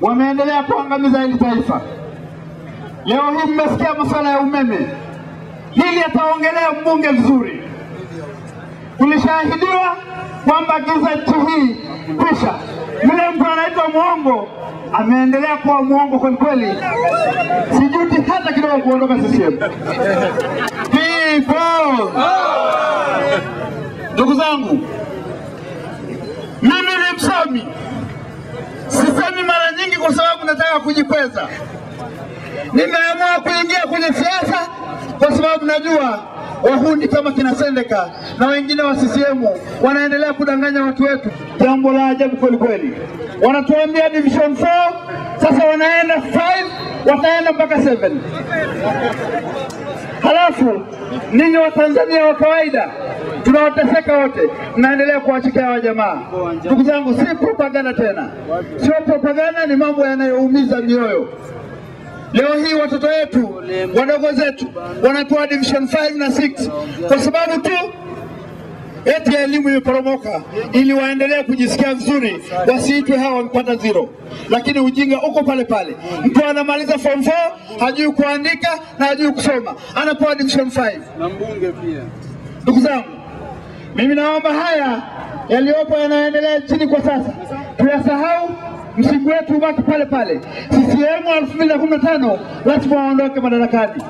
wameendelea kuangamiza hili taifa. Leo hii mmesikia masuala ya umeme. Hili ataongelea mbunge vizuri. Tulishahidiwa kwamba giza nchi hii kisha yule mtu anaitwa muongo ameendelea kuwa muongo kwa kweli. Sijuti hata kidogo kuondoka CCM. Ndugu zangu, mimi ni msomi. Sisemi mara nyingi kwa sababu nataka kujikweza. Nimeamua kuingia kwenye siasa kwa sababu najua wahuni kama kina Sendeka na wengine wa CCM wanaendelea kudanganya watu wetu. Jambo la ajabu kweli kweli. Wanatuambia division 4, sasa wanaenda 5, wataenda mpaka 7. Halafu ninyi wa Tanzania wa kawaida tunawateseka wote, mnaendelea kuwachikia wa jamaa. Ndugu zangu, si propaganda tena. Sio propaganda, ni mambo yanayoumiza mioyo. Leo hii watoto wetu, wadogo zetu wanapewa division 5 na 6 kwa sababu tu eti elimu imeporomoka, ili waendelee kujisikia vizuri, wasiitwe hawa wamepata 0. Lakini ujinga uko pale pale. Mtu anamaliza form 4, hajui kuandika na hajui kusoma, anapewa division 5. Na mbunge pia. Ndugu zangu, mimi naomba haya yaliyopo yanaendelea chini kwa sasa tuyasahau, msingi wetu ubaki pale pale. CCM 2015 lazima waondoke madarakani.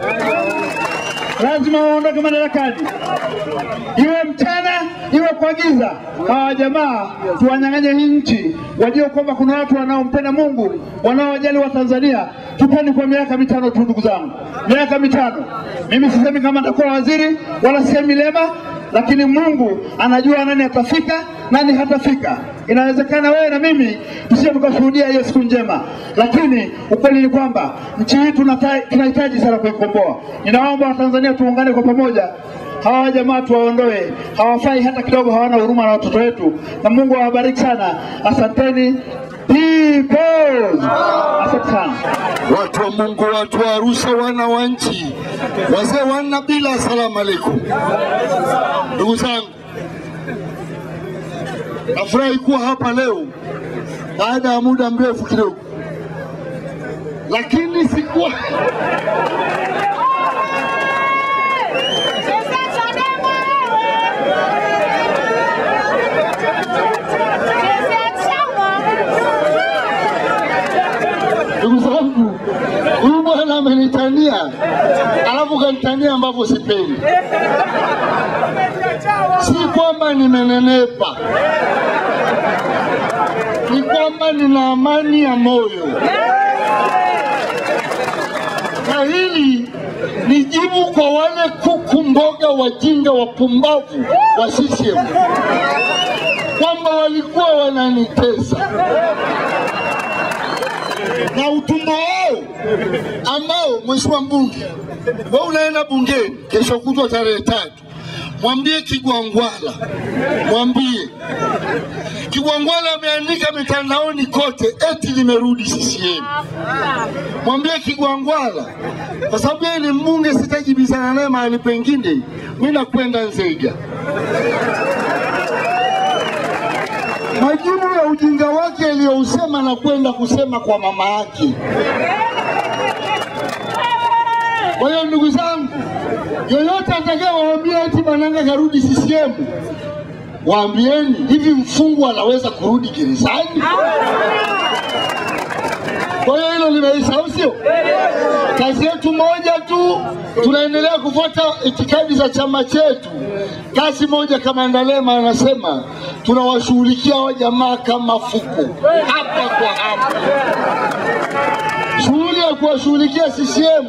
Lazima waondoke madarakani. Iwe mchana, iwe kwa giza. Hawa jamaa tuwanyang'anye hii nchi, wajue kwamba kuna watu wanaompenda Mungu, wanaowajali wa Tanzania. Tupeni kwa miaka 5 tu ndugu zangu. Miaka 5. Mimi sisemi kama nitakuwa waziri wala sisemi lema, lakini Mungu anajua nani atafika, nani hatafika. Inawezekana wewe na mimi tusije tukashuhudia hiyo siku njema, lakini ukweli ni kwamba nchi hii tunahitaji sana kuikomboa. Ninaomba Watanzania tuungane kwa pamoja. Hawa jamaa tuwaondoe, hawafai hata kidogo, hawana huruma na watoto wetu. Na Mungu awabariki sana. Asanteni. Asante sana. Watu wa Mungu, watu wa Arusha, wana wa nchi, wazee wana bila, asalamu alaykum. Ndugu zangu, nafurahi kuwa hapa leo baada ya muda mrefu kidogo, lakini sikuwa ndugu zangu, huyu bwana amenitania, alafu kanitania ambapo sipendi. Si kwamba nimenenepa, ni kwamba nina amani ya moyo. Na hili ni jibu kwa wale kuku mboga wajinga wapumbavu wa CCM kwamba walikuwa wananitesa na utumbo wao ambao. Mheshimiwa mbunge, wewe unaenda bungeni kesho kutwa tarehe 3, mwambie Kigwangwala, mwambie Kigwangwala ameandika mitandaoni kote eti nimerudi CCM. Mwambie Kigwangwala, kwa sababu yeye ni mbunge, sitajibizana naye mahali pengine, mimi nakwenda Nzega. Majibu ya ujinga wake aliyousema na kwenda kusema kwa mama yake. Kwa hiyo ndugu zangu, yoyote atakayewaambia eti Mananga karudi CCM, waambieni, hivi mfungwa anaweza kurudi gerezani? Kwa hiyo hilo limeisha, sio? Kazi yetu moja tu, tunaendelea kufuata itikadi za chama chetu. Kazi moja kama Ndalema anasema, tunawashughulikia wa jamaa kama fuko, hapa kwa hapa. Shughuli ya kuwashughulikia CCM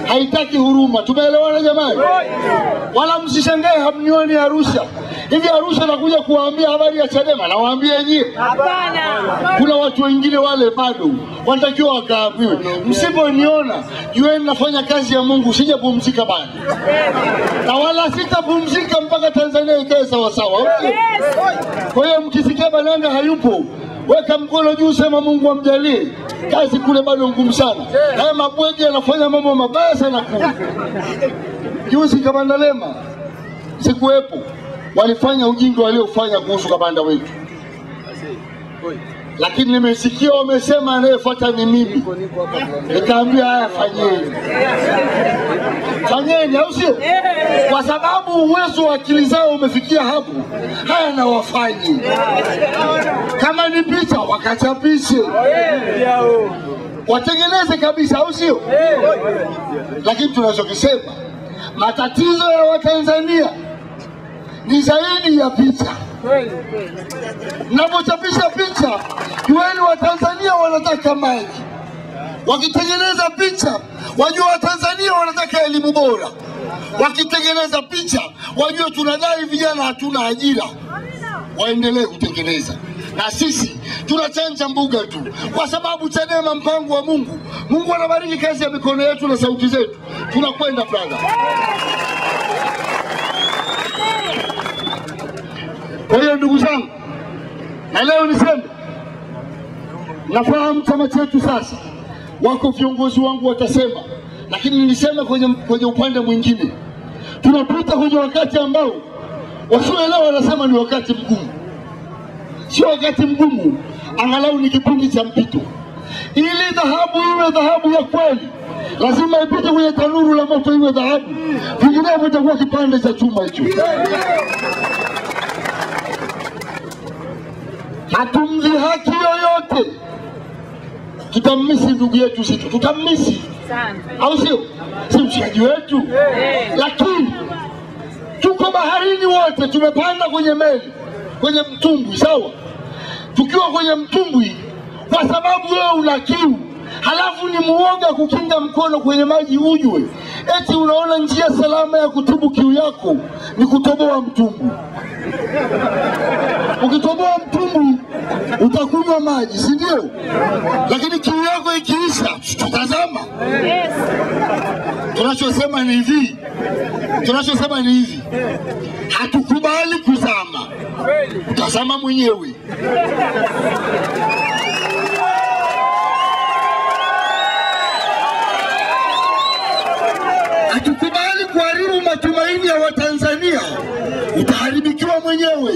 haitaki huruma. Tumeelewana jamani? Wala msishangae hamnioni Arusha. Hivi Arusha nakuja kuwaambia habari ya Chadema, na waambie nyie? Hapana. Kuna watu wengine wale bado wanatakiwa wakaambiwe. Msiponiona jueni nafanya kazi ya Mungu, sijapumzika bado. Na wala sitapumzika mpaka Tanzania ikae sawa sawa. Kwa hiyo mkisikia Mananga hayupo, weka mkono juu, sema Mungu amjalie. Kazi kule bado ngumu sana. Haya mabwege anafanya mambo mabaya sana kule. Juzi kama Ndalema sikuwepo, walifanya ujinga waliofanya kuhusu kamanda wetu. lakini nimesikia wamesema anayefuata ni mimi. Nikaambia haya, fanyeni, au sio? Kwa sababu uwezo wa akili zao umefikia hapo, haya na wafanye. Kama ni picha wakachapishe, watengeneze kabisa, au sio? Lakini tunachokisema, matatizo ya Watanzania ni zaidi ya picha. Mnapochapisha picha, jueni Watanzania wanataka maji. Wakitengeneza picha, wajua Watanzania wanataka elimu bora. Wakitengeneza picha, wajua tunadai vijana hatuna ajira. Waendelee kutengeneza. Na sisi tunachanja mbuga tu, kwa sababu Chadema mpango wa Mungu. Mungu anabariki kazi ya mikono yetu na sauti zetu. Tunakwenda brother. Kwa hiyo ndugu zangu, na leo niseme, nafahamu chama chetu sasa, wako viongozi wangu watasema, lakini nilisema kwenye upande mwingine, tunapita kwenye wakati ambao wasioelewa wanasema ni wakati mgumu. Sio wakati mgumu, angalau ni kipindi cha mpito. Ili dhahabu iwe dhahabu ya kweli, lazima ipite kwenye tanuru la moto iwe dhahabu. Vinginevyo itakuwa kipande cha chuma hicho. Hatumdhihaki yoyote. Tutammisi ndugu yetu sisi, tutammisi. Au sio? Si mshikaji wetu. Lakini tuko baharini wote, tumepanda kwenye meli, kwenye mtumbwi, sawa? Tukiwa kwenye mtumbwi, kwa sababu wewe una kiu, halafu ni muoga kukinga mkono kwenye maji ujwe, eti unaona njia salama ya kutibu kiu yako ni kutoboa mtumbwi. Ukitoboa mtumbwi utakunywa maji, si ndio? Lakini kiu yako ikiisha, tutazama. Tunachosema ni hivi, hatukubali kuzama. Utazama mwenyewe. Hatukubali kuharibu matumaini ya Watanzania. Utaharibikiwa mwenyewe.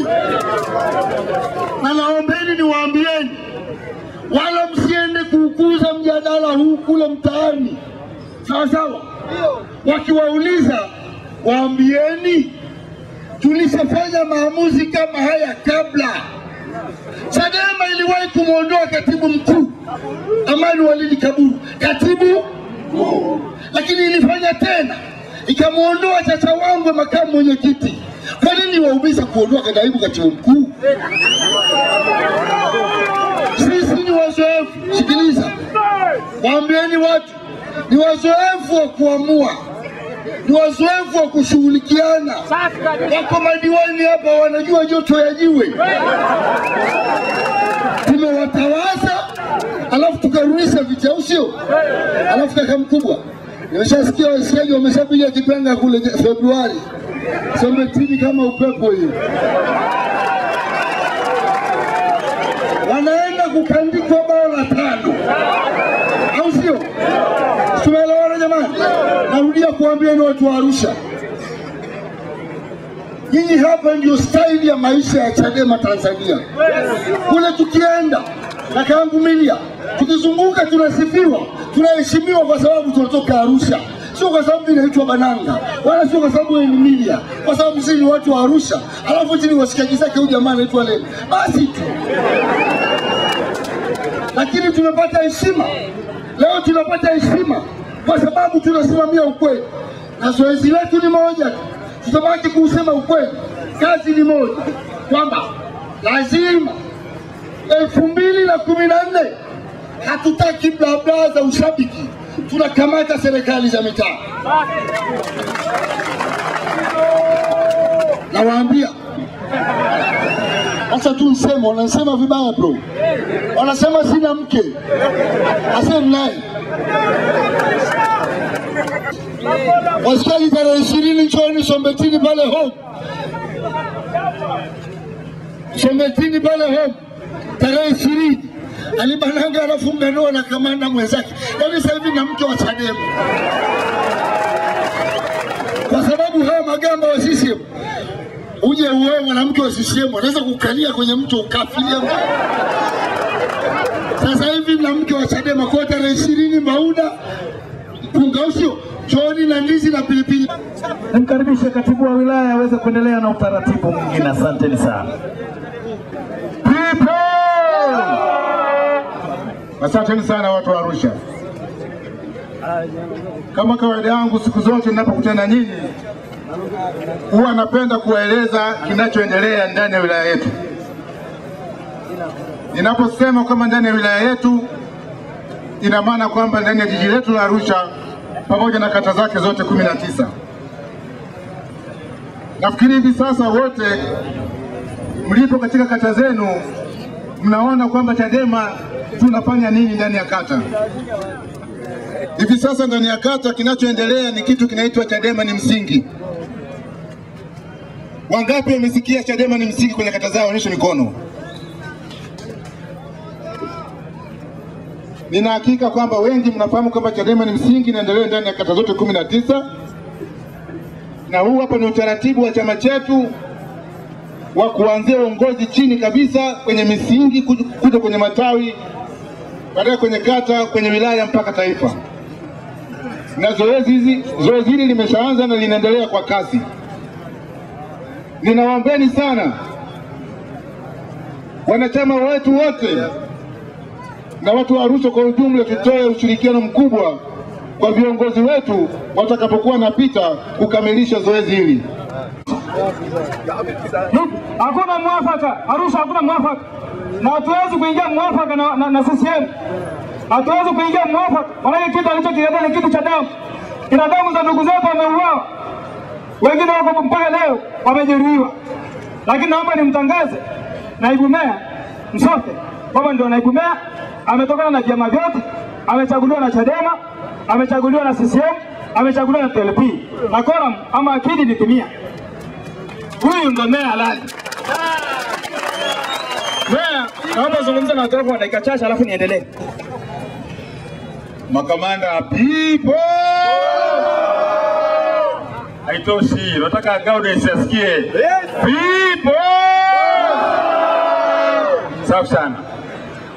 Na naombeni niwaambieni, wala msiende kuukuza mjadala huu kule mtaani. Sawa sawa? Wakiwauliza, waambieni tulishafanya maamuzi kama haya kabla. Chadema iliwahi kumuondoa katibu mkuu Amani Walidi Kaburu, katibu mkuu, lakini ilifanya tena ikamuondoa Chacha Wangwe makamu mwenyekiti. Kwa nini waubiza kuondoa katibu mkuu? Sisi ni wazoefu. Sikiliza, waambieni watu, ni wazoefu wa kuamua, ni wazoefu wa kushughulikiana. Wako madiwani hapa wanajua joto ya jiwe. Tumewatawaza, alafu tukarudisha vichausio. Alafu kaka mkubwa, nimeshasikia wasiaji wameshapiga kipenga kule Februari. Sometini kama upepo hiyo. Wanaenda kukandikwa bao la 5. Au sio? Tumeelewana jamani? Narudia kuambia ni watu wa Arusha, nyinyi hapa ndio staili ya maisha ya Chadema Tanzania. Kule tukienda na kaangumilia, tukizunguka tunasifiwa, tunaheshimiwa kwa sababu tunatoka Arusha. Sio kwa sababu inaitwa Bananga, wala sio kwa sababu ni Emilia, kwa sababu sisi ni watu wa Arusha. Alafu chini washikaji zake huyu jamaa anaitwa Lele. Basi tu. Lakini tumepata heshima. Leo tunapata heshima kwa sababu tunasimamia ukweli. Na zoezi letu ni moja, tutabaki kusema ukweli. Kazi ni moja, kwamba lazima 2014 hatutaki blabla za ushabiki. Tunakamata serikali za mitaa. Nawaambia, sasa tu msemo, wanasema vibaya bro. Wanasema sina mke. Asema naye. Wasikali tarehe 20 nchoni Sombetini pale home. Sombetini pale home. Tarehe 20. Alibananga anafunga ndoa na kamanda mwenzake. Yaani sasa hivi na mke wa Chadema. Kwa sababu hao magamba wa CCM, uje uwe mwanamke wa CCM, anaweza kukalia kwenye mto ukafilia. mwanamke wa Chadema kwa tarehe 20 Mauda Pungausho choni na ndizi na pilipili. Nimkaribishe katibu wa wilaya aweze kuendelea na utaratibu mwingine. Asanteni sana. Asanteni sana watu wa Arusha. Kama kawaida yangu siku zote ninapokutana na nyinyi huwa napenda kuwaeleza kinachoendelea ndani ya wilaya yetu. Ninaposema kama ndani ya wilaya yetu, ina maana kwamba ndani ya jiji letu la Arusha pamoja na kata zake zote 19. Nafikiri hivi sasa wote mlipo katika kata zenu mnaona kwamba Chadema tunafanya nini ndani ya kata. Hivi sasa ndani ya kata kinachoendelea ni kitu kinaitwa Chadema ni msingi. Wangapi wamesikia Chadema ni msingi kwenye kata zao? Onyesha mikono. Nina hakika kwamba wengi mnafahamu kwamba Chadema ni msingi inaendelea ndani ya kata zote 19. Na huu hapa ni utaratibu wa chama chetu wa kuanzia uongozi chini kabisa kwenye misingi kuja kwenye matawi, baadaye kwenye kata, kwenye wilaya mpaka taifa. Na zoezi hili limeshaanza na linaendelea kwa kasi. Ninawaombeni sana wanachama wetu wote na watu wa Arusha kwa ujumla tutoe ushirikiano mkubwa kwa viongozi wetu watakapokuwa napita kukamilisha zoezi hili. Hakuna mwafaka, Arusha hakuna mwafaka. Na hatuwezi kuingia mwafaka na CCM. Hatuwezi kuingia mwafaka. Maana kitu alichokileta ni kitu cha damu. Kina damu za ndugu zetu wameuawa. Wengine wako mpaka leo wamejeruhiwa. Lakini naomba nimtangaze naibu meya Msofe. Baba ndio naibu meya, ametokana na vyama vyote, amechaguliwa na Chadema, amechaguliwa na CCM, amechaguliwa na TLP. Na koram ama akidi ni timia. Huyu ndo meya halali. Meya, naomba zungumza na watu wa dakika chache alafu niendelee. Makamanda people! Haitoshi, nataka Gaudens asikie. People! Safi sana.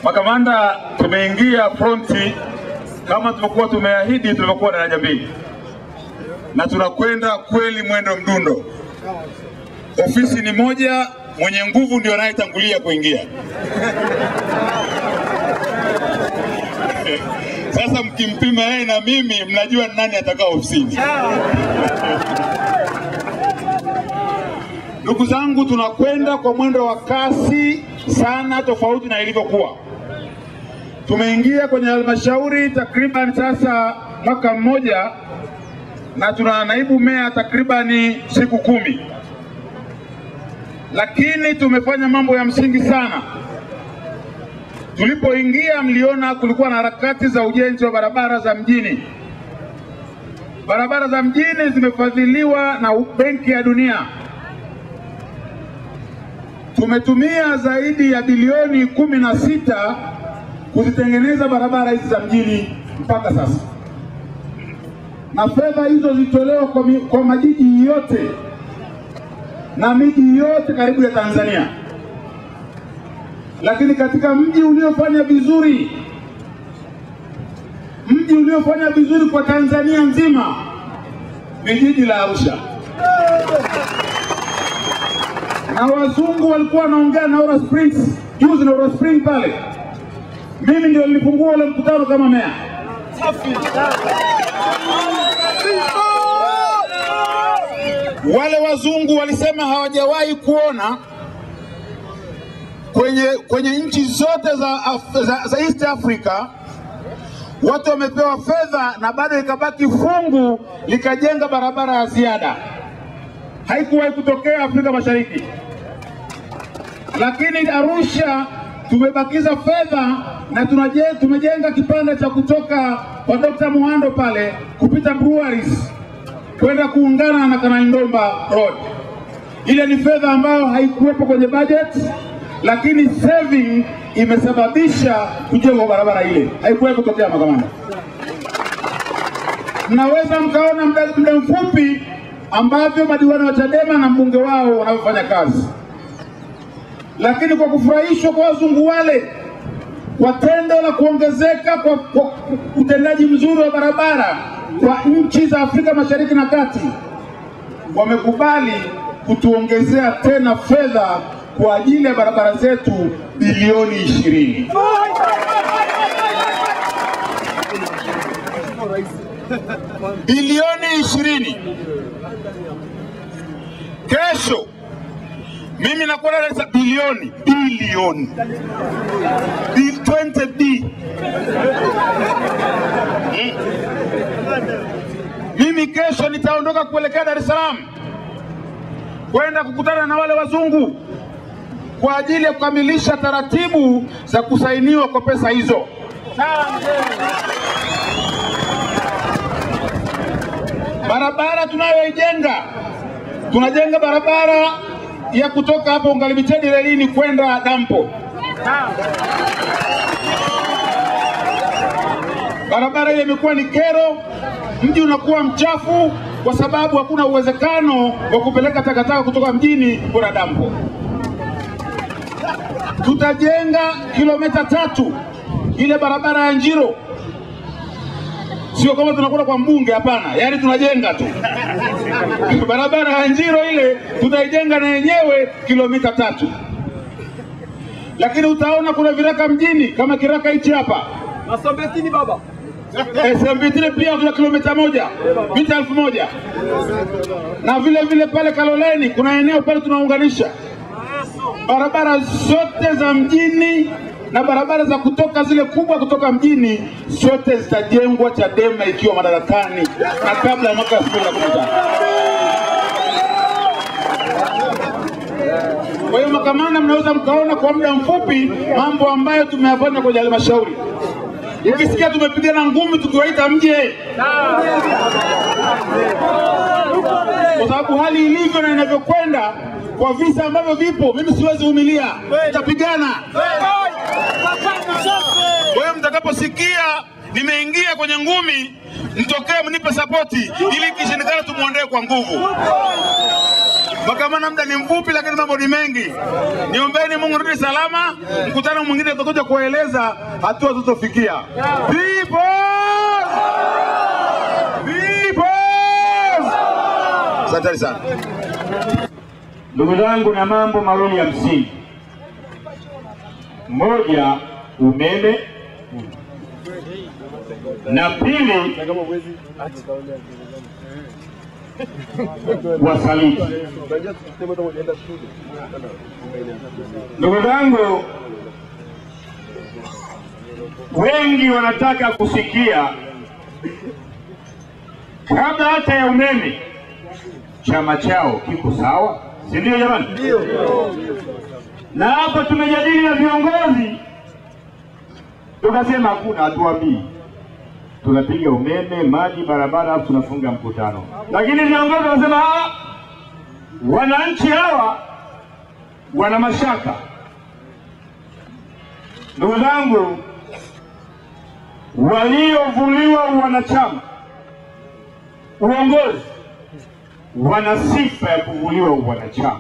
Makamanda, tumeingia fronti kama tulikuwa tumeahidi, tulikuwa daraja mbili. Na tunakwenda kweli mwendo mdundo. Ofisi ni moja, mwenye nguvu ndio anayetangulia kuingia. Sasa mkimpima yeye na mimi mnajua nani atakaa ofisini. Ndugu zangu, tunakwenda kwa mwendo wa kasi sana tofauti na ilivyokuwa. Tumeingia kwenye halmashauri takriban sasa mwaka mmoja na tuna naibu meya takriban siku 10. Lakini tumefanya mambo ya msingi sana. Tulipoingia mliona kulikuwa na harakati za ujenzi wa barabara za mjini. Barabara za mjini zimefadhiliwa na Benki ya Dunia. Tumetumia zaidi ya bilioni 16 kuzitengeneza barabara hizi za mjini mpaka sasa. Na fedha hizo zitolewa kwa majiji yote na miji yote karibu ya Tanzania. Lakini katika mji uliofanya vizuri kwa Tanzania nzima ni jiji la Arusha. Na wazungu walikuwa wanaongea na Aura Springs, juzi na Aura Springs pale. Mimi ndio nilifungua ule mkutano kama meya. Wale wazungu walisema hawajawahi kuona kwenye nchi zote za East Africa watu wamepewa fedha na bado ikabaki fungu likajenga barabara ya ziada. Haikuwahi kutokea Afrika Mashariki. Lakini Arusha tumebakiza fedha na tumejenga kipande cha kutoka kwa Dr. Muhando pale kupita Breweries kwenda kuungana na Kanandomba Road. Ile ni fedha ambayo haikuwepo kwenye budget, lakini saving imesababisha kujenga barabara ile. Haikuwahi kutokea makamanda. Mnaweza mkaona muda mfupi ambavyo madiwani wa Chadema na mbunge wao wanafanya kazi. Lakini kwa kufurahishwa kwa wazungu wale kwa tendo na kuongezeka kwa utendaji mzuri wa barabara kwa nchi za Afrika Mashariki na Kati, wamekubali kutuongezea tena fedha kwa ajili ya barabara zetu bilioni 20. Bilioni 20. Kesho mimi nakuwa na bilioni 20D. Mimi kesho nitaondoka kuelekea Dar es Salaam kwenda kukutana na wale wazungu kwa ajili ya kukamilisha taratibu za kusainiwa kwa pesa hizo. Barabara tunayoijenga, tunajenga barabara ya kutoka hapo Ungalimited relini kwenda dampo. Barabara ile imekuwa ni kero, mji unakuwa mchafu kwa sababu hakuna uwezekano wa kupeleka takataka kutoka mjini kwenda dampo. Tutajenga kilomita 3 ile barabara ya Njiro. Sio kama tunakwenda kwa mbunge, hapana. Yaani tunajenga tu. Barabara ya Njiro ile tutaijenga na yenyewe kilomita 3. Lakini utaona kuna viraka mjini kama kiraka hichi hapa. Asambetini baba. Asambetini pia kuna kilomita 1, mita 1000. Na vile vile pale Kaloleni kuna eneo pale tunaunganisha. Barabara zote za mjini na barabara za kutoka zile kubwa kutoka mjini zote zitajengwa Chadema ikiwa madarakani na kabla ya mwaka 2015. Kwa hiyo makamana, mnaweza mkaona kwa muda mfupi mambo ambayo tumeyafanya kwenye halmashauri. Ukisikia tumepigana ngumi tukiwaita mje, kwa sababu hali ilivyo na inavyokwenda kwa visa ambavyo vipo, mimi siwezi umilia, tutapigana. Kwa hiyo mtakaposikia nimeingia kwenye ngumi, mtokee mnipe sapoti ili kishindikana tumuondoe kwa nguvu. Makamana, muda ni mfupi lakini mambo ni mengi. Niombeni Mungu rudi salama. Mkutano mwingine tutakuja kueleza hatua tutofikia. Asante sana. Ndugu zangu, na mambo mawili ya msingi. Moja, umeme, na pili wasaliti. Ndugu zangu, wengi wanataka kusikia kabla hata ya umeme chama chao kiko sawa, si ndio jamani? Ndio. Na hapa tumejadili na viongozi tukasema hakuna, hatuambii. Tunapiga umeme, maji, barabara, hapo tunafunga mkutano. Lakini viongozi wanasema wananchi hawa wana mashaka. Ndugu zangu, waliovuliwa wanachama, uongozi, wana sifa ya kuvuliwa wanachama.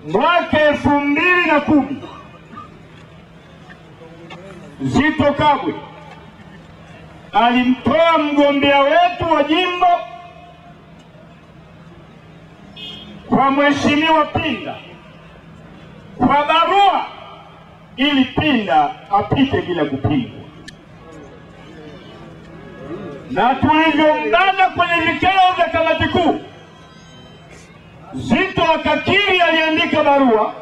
Mwaka 2010 Zitto Kabwe alimtoa mgombea wetu wa jimbo kwa Mheshimiwa Pinda kwa barua ili Pinda apite bila kupingwa. Na tulivyoungana kwenye vikao vya kamati kuu, Zitto akakiri aliandika barua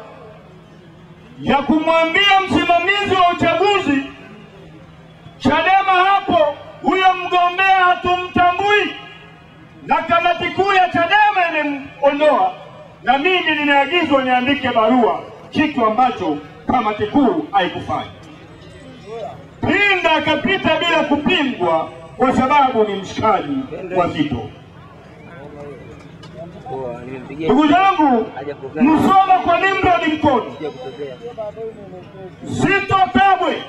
ya kumwambia msimamizi wa uchaguzi Chadema hapo huyo mgombea hatumtambui na kamati kuu ya Chadema imemondoa, na mimi nimeagizwa niandike barua, kitu ambacho kamati kuu haikufanya. Pinda akapita bila kupingwa kwa sababu ni mshikaji wa Zitto. Ndugu zangu, Musoma kwa Nimrod Mkono, Zitto Kabwe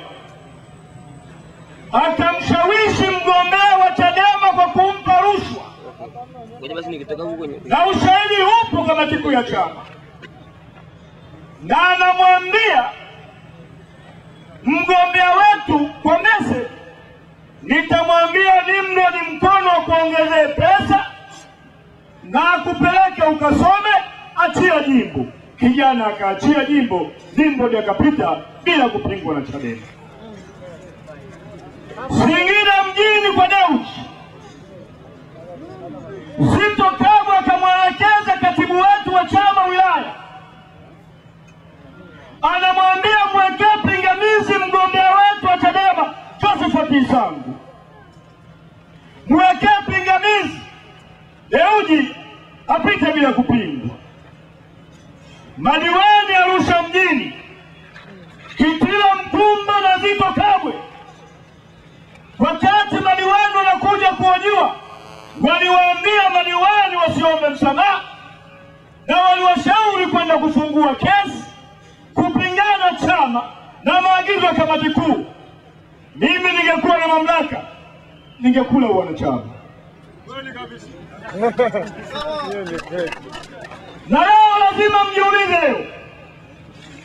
akamshawishi mgombea wa Chadema kwa kumpa rushwa, na ushahidi upo kamati kuu ya chama. na anamwambia mgombea wetu kwa message, nitamwambia Nimrod ni mkono wa kuongezee pesa na akupeleke ukasome, achia jimbo. Kijana akaachia jimbo, Nimrod akapita bila kupingwa na Chadema. Singida mjini kwa Daudi, Zitto Kabwe akamwelekeza katibu wetu wa chama wilaya, anamwambia mwekee pingamizi mgombea wetu wa Chadema Josephat Isangu, mwekee pingamizi Daudi apite bila kupingwa. Madiwani Arusha mjini, Kitila Mkumba na Zitto Kabwe, wakati madiwani wanakuja kuhojiwa, waliwaambia madiwani wasiombe msamaha na waliwashauri kwenda kufungua kesi kupingana chama na maagizo ya kamati kuu. Mimi ningekuwa na mamlaka, ningekula wanachama. Na leo lazima mjiulize leo,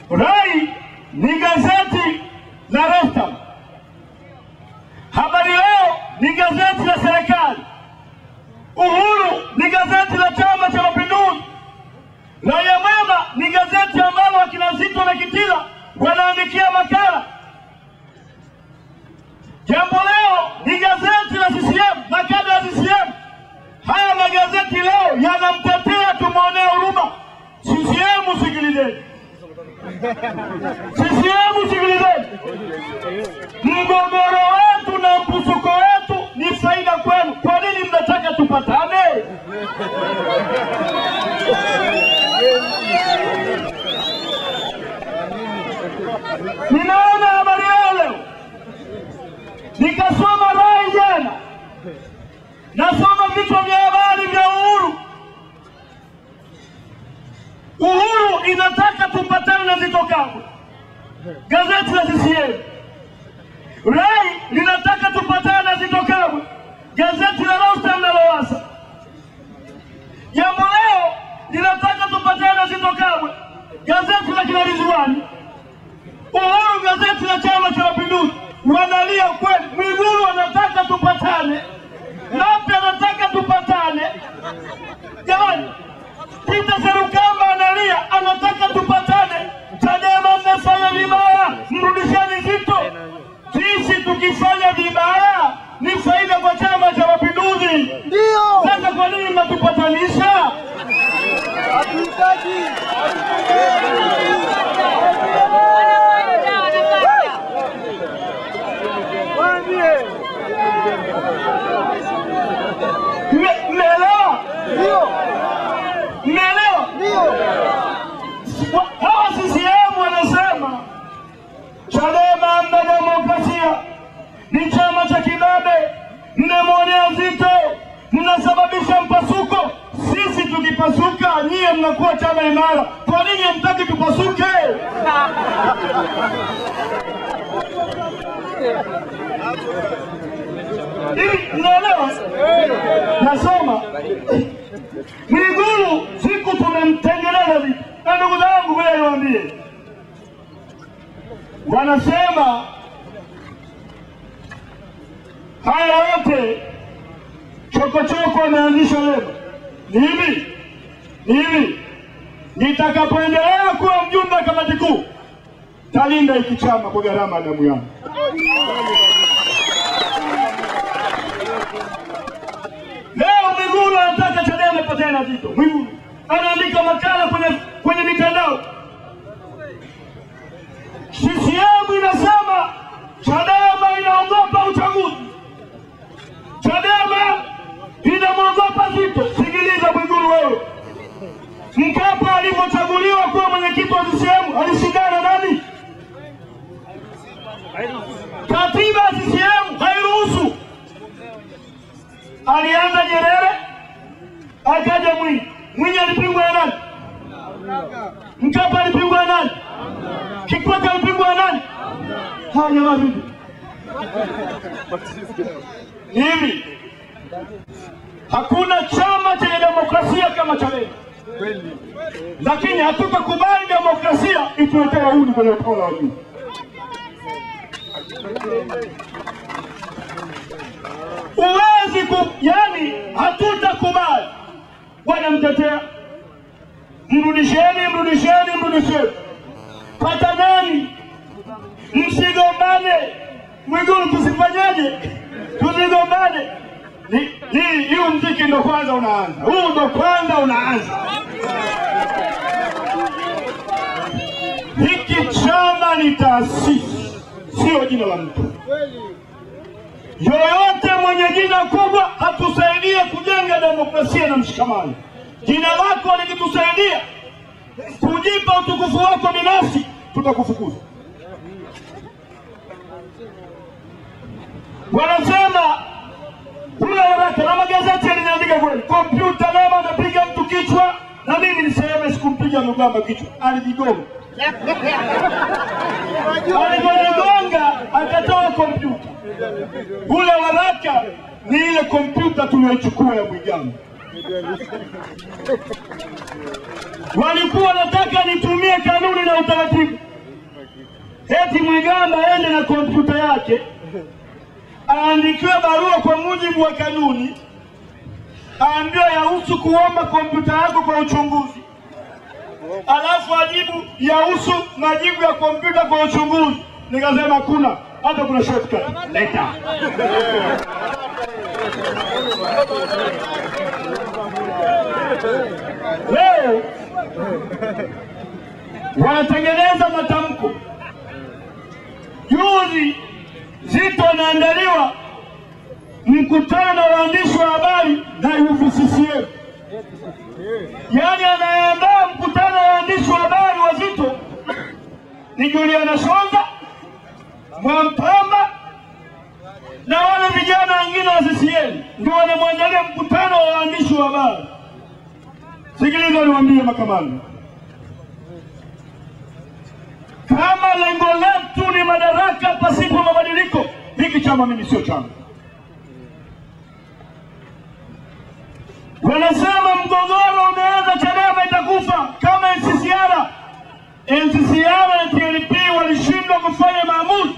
Rai ni gazeti la Rostam, Habari Leo ni gazeti la serikali, Uhuru ni gazeti la Chama cha Mapinduzi, Raia Mwema ni gazeti ambalo akina Zitto na Kitila wanaandikia makala, Jambo Leo ni gazeti la CCM na kada ya CCM. Haya magazeti leo yanamtetea, tumuonee huruma. CCM sikilizeni, CCM sikilizeni. Mgogoro wetu na mpusuko wetu ni faida kwenu. Kwa nini mnataka tupatane? Ninaona Habari leo, nikasoma Rai jana, nasoma vichwa vya habari vya Uhuru. Uhuru inataka tupatane na Zitto Kabwe, gazeti la CCM. Rai linataka tupatane na Zitto Kabwe, gazeti la Rostam na Lowassa. Jambo Leo linataka tupatane na Zitto Kabwe, gazeti la kina Ridhiwani. Uhuru gazeti la Chama cha Mapinduzi. Wanalia kweli. Mwigulu anataka tupatane, Nape anataka tupatane. Jamani, Peter Serukamba analia, anataka tupatane. Chadema mmefanya vibaya, mrudisheni Zitto. Sisi tukifanya vibaya ni faida kwa Chama cha Mapinduzi. Ndio. Sasa kwa nini mnatupatanisha? Hatutaki. Mmeelewa? Ndio. Mmeelewa? Ndio. Hawa CCM wanasema Chadema hamna demokrasia, ni chama cha kibabe, mnamwonea Zitto, mnasababisha mpasuko. Sisi tukipasuka, nyie mnakuwa chama imara. Kwa nini hamtaki tupasuke? Mnaelewa? Nasoma Mwigulu siku tumemtengeneza Zitto. Na ndugu zangu wewe niwaambie, wanasema haya yote chokochoko wameanzisha leo. Ni hivi, nitakapoendelea kuwa mjumbe wa kamati kuu, talinda hiki chama kwa gharama ya damu yangu. Leo Mwigulu anataka Chadema ipatane na Zitto. Mwigulu anaandika makala kwenye mitandao. CCM inasema Chadema inaogopa uchaguzi, Chadema inamwogopa Zitto. Sikiliza Mwigulu wewe, Mkapa alipochaguliwa kuwa mwenyekiti wa CCM alishindana nani? Katiba ya CCM hairuhusu. Alianza Nyerere, akaja Mwinyi. Mwinyi alipingwa na nani? Mkapa alipingwa na nani? Kikwete alipingwa na nani? Haya wapi? Hivi hakuna chama chenye demokrasia kama Chadema, lakini hatutakubali demokrasia ituletea uhuni kwenye utawala wa juu. Yani hatutakubali. Wanamtetea, mrudisheni. Patanani, msigombane. Mwigulu tusifanyaje? Tusigombane. Hiyo mziki ndo kwanza unaanza. Huu ndo kwanza unaanza. Hiki chama ni taasisi, sio jina la mtu. Yoyote mwenye jina kubwa hatusaidie kujenga demokrasia na mshikamano. Jina lako likitusaidia kujipa utukufu wako binafsi, tutakufukuza. Wanasema kule waraka na magazeti yanaandika kweli, kompyuta leo anapiga mtu kichwa, na mimi niseme sikumpiga Lugamba kichwa, alijigonga. Alijigonga akatoa kompyuta. Ule waraka ni ile kompyuta tuliyochukua ya Mwigamba. Walikuwa wanataka nitumie kanuni na utaratibu. Eti Mwigamba aende na kompyuta yake, aandikiwe barua kwa mujibu wa kanuni, aambiwe yahusu kuomba kompyuta yako kwa uchunguzi, alafu ajibu yahusu majibu ya kompyuta kwa uchunguzi. Nikasema kuna hata kuna shortcut. Leta. Leo wanatengeneza matamko. Juzi Zito anaandaliwa mkutano wa waandishi wa habari na UVCCM. Yaani anaandaa mkutano wa waandishi wa habari wa Zito ni Juliana Shonza, Mwampamba na wale vijana wengine wa CCM ndio wanamwandalia mkutano wa waandishi wa habari. Sikiliza niwaambie makamani. Kama lengo letu ni madaraka pasipo mabadiliko, hiki chama mimi sio chama. Wanasema mgogoro umeanza, Chadema itakufa kama NCCR. NCCR na TLP walishindwa kufanya maamuzi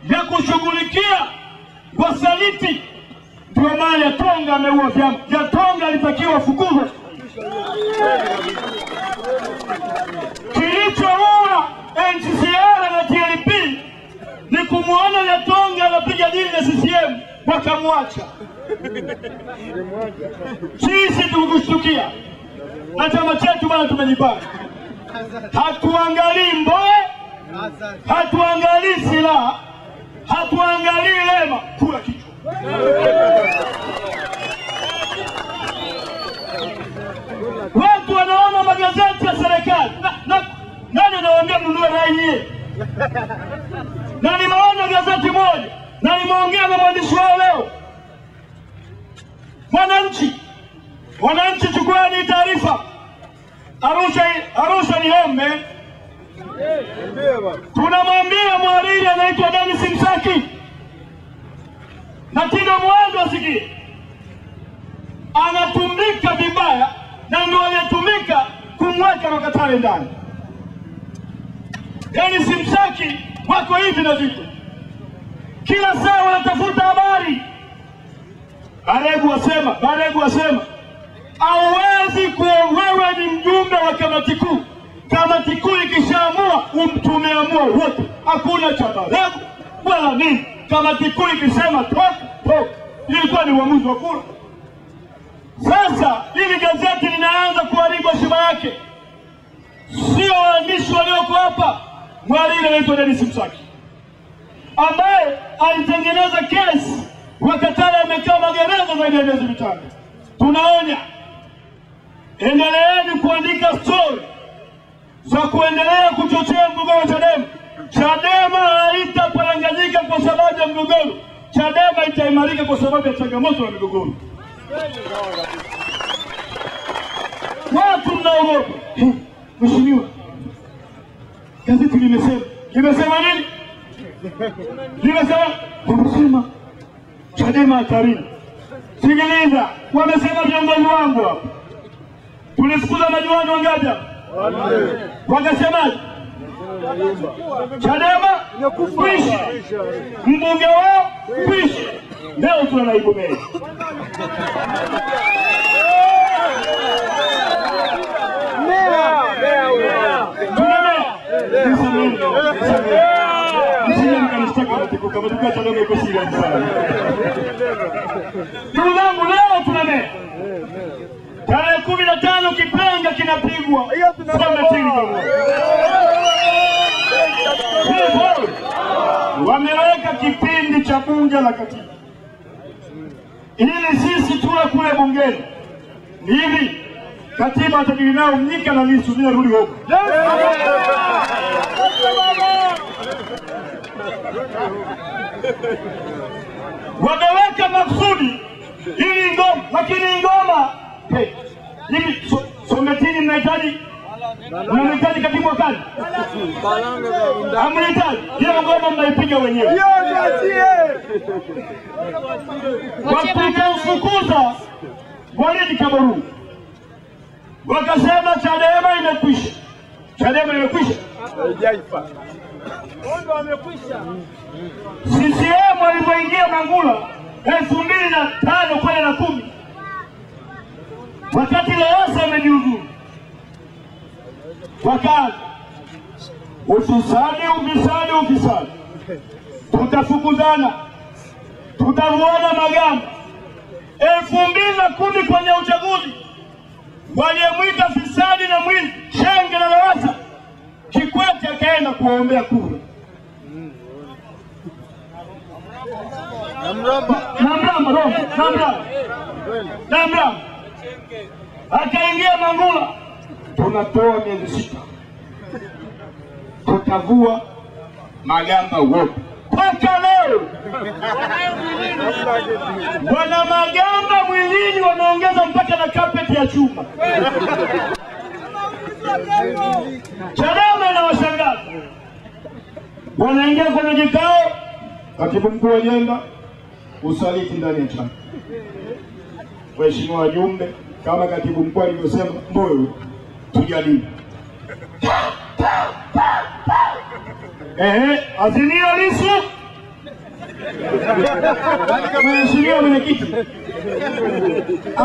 ya kushughulikia wasaliti. Ndio maana Yatonga ameua vyama. Yatonga alitakiwa fukuzwe. Kilichoua NCCR na TLP ni kumuona Yatonga anapiga dili na CCM, wakamwacha. Sisi tukushtukia na chama chetu bana, tumejipanga. Hatuangalii Mbowe, hatuangalii silaha, hatuangalii Lema, kula kichwa. Watu wanaona magazeti ya serikali. Nani anawaambia mnunue rai? Na nimeona gazeti moja, na nimeongea na mwandishi wao leo. Wananchi chukueni taarifa. Arusha ni home. Tunamwambia mhariri anaitwa Dennis Msaki na Tido Mwando asikie. Anatumika vibaya na ndio aliyetumika kumweka Rokatare ndani. Dennis Msaki wako hivi na vitu. Kila saa wanatafuta habari. Baregu wasema hauwezi kuwa wewe ni mjumbe wa kamati kuu. Kamati kuu ikishaamua tumeamua wote. Hakuna cha Baregu wala nini. Kamati kuu ikisema toka. Ilikuwa ni uamuzi wa kura. Sasa hili gazeti linaanza kuharibu heshima yake. Sio waandishi walioko hapa. Mhariri anaitwa Dennis Msaki ambaye alitengeneza kesi Rokatare amekaa magereza zaidi ya miezi 5. Tunaonya, endeleeni kuandika story za kuendelea kuchochea mgogoro wa Chadema. Chadema haitaparanganyika kwa sababu ya mgogoro. Chadema itaimarika kwa sababu ya changamoto ya mgogoro. Watu mnaogopa. Mheshimiwa, gazeti limesema nini? Limesema Chadema hatarini. Sikiliza, wamesema viongozi wangu hapa. Tulifukuza majiwani wangapi hapa? Wakasemaje? Chadema kwisha, mbunge wao kwisha. Leo tuna naibu meya. Ndugu zangu, leo tuna meya. Tarehe 15 kipenga kinapigwa Sometini. Wameweka kipindi cha bunge la katiba ili sisi tuwe kule bungeni. Ni hivi, katiba atajili nao Mnyika na Lissu bila rudi huko. Wameweka maksudi ili ngoma, lakini ngoma hivi Sometini mnahitaji katibu wa kazi? Hamhitaji. Hiyo ngoma mnaipiga wenyewe. Wakamfukuza Walid Kaboru, wakasema Chadema imekwisha. Chadema imekwisha. CCM walipoingia Mangula 2005 kwenda na 10, wakati Lowassa amejiuzuru, wakazi ufisadi, tutafukuzana, tutavuana magamba. 2010 kwenye uchaguzi waliyemwita fisadi na mwizi Shenge na Lowassa, Kikwete akaenda kuombea kura. Namramba akaingia Mangula, tunatoa miezi 6, tutavua magamba wote. Mpaka leo wana magamba mwilini, wanaongeza mpaka na carpet ya chuma. Chadema inawashangaza. Wanaingia kwenye kikao, katibu mkuu ajenda usaliti ndani ya chama. Waheshimiwa wajumbe, kama katibu mkuu alivyosema, Mbowe tujadili. Azimio Lissu. Mheshimiwa mwenyekiti,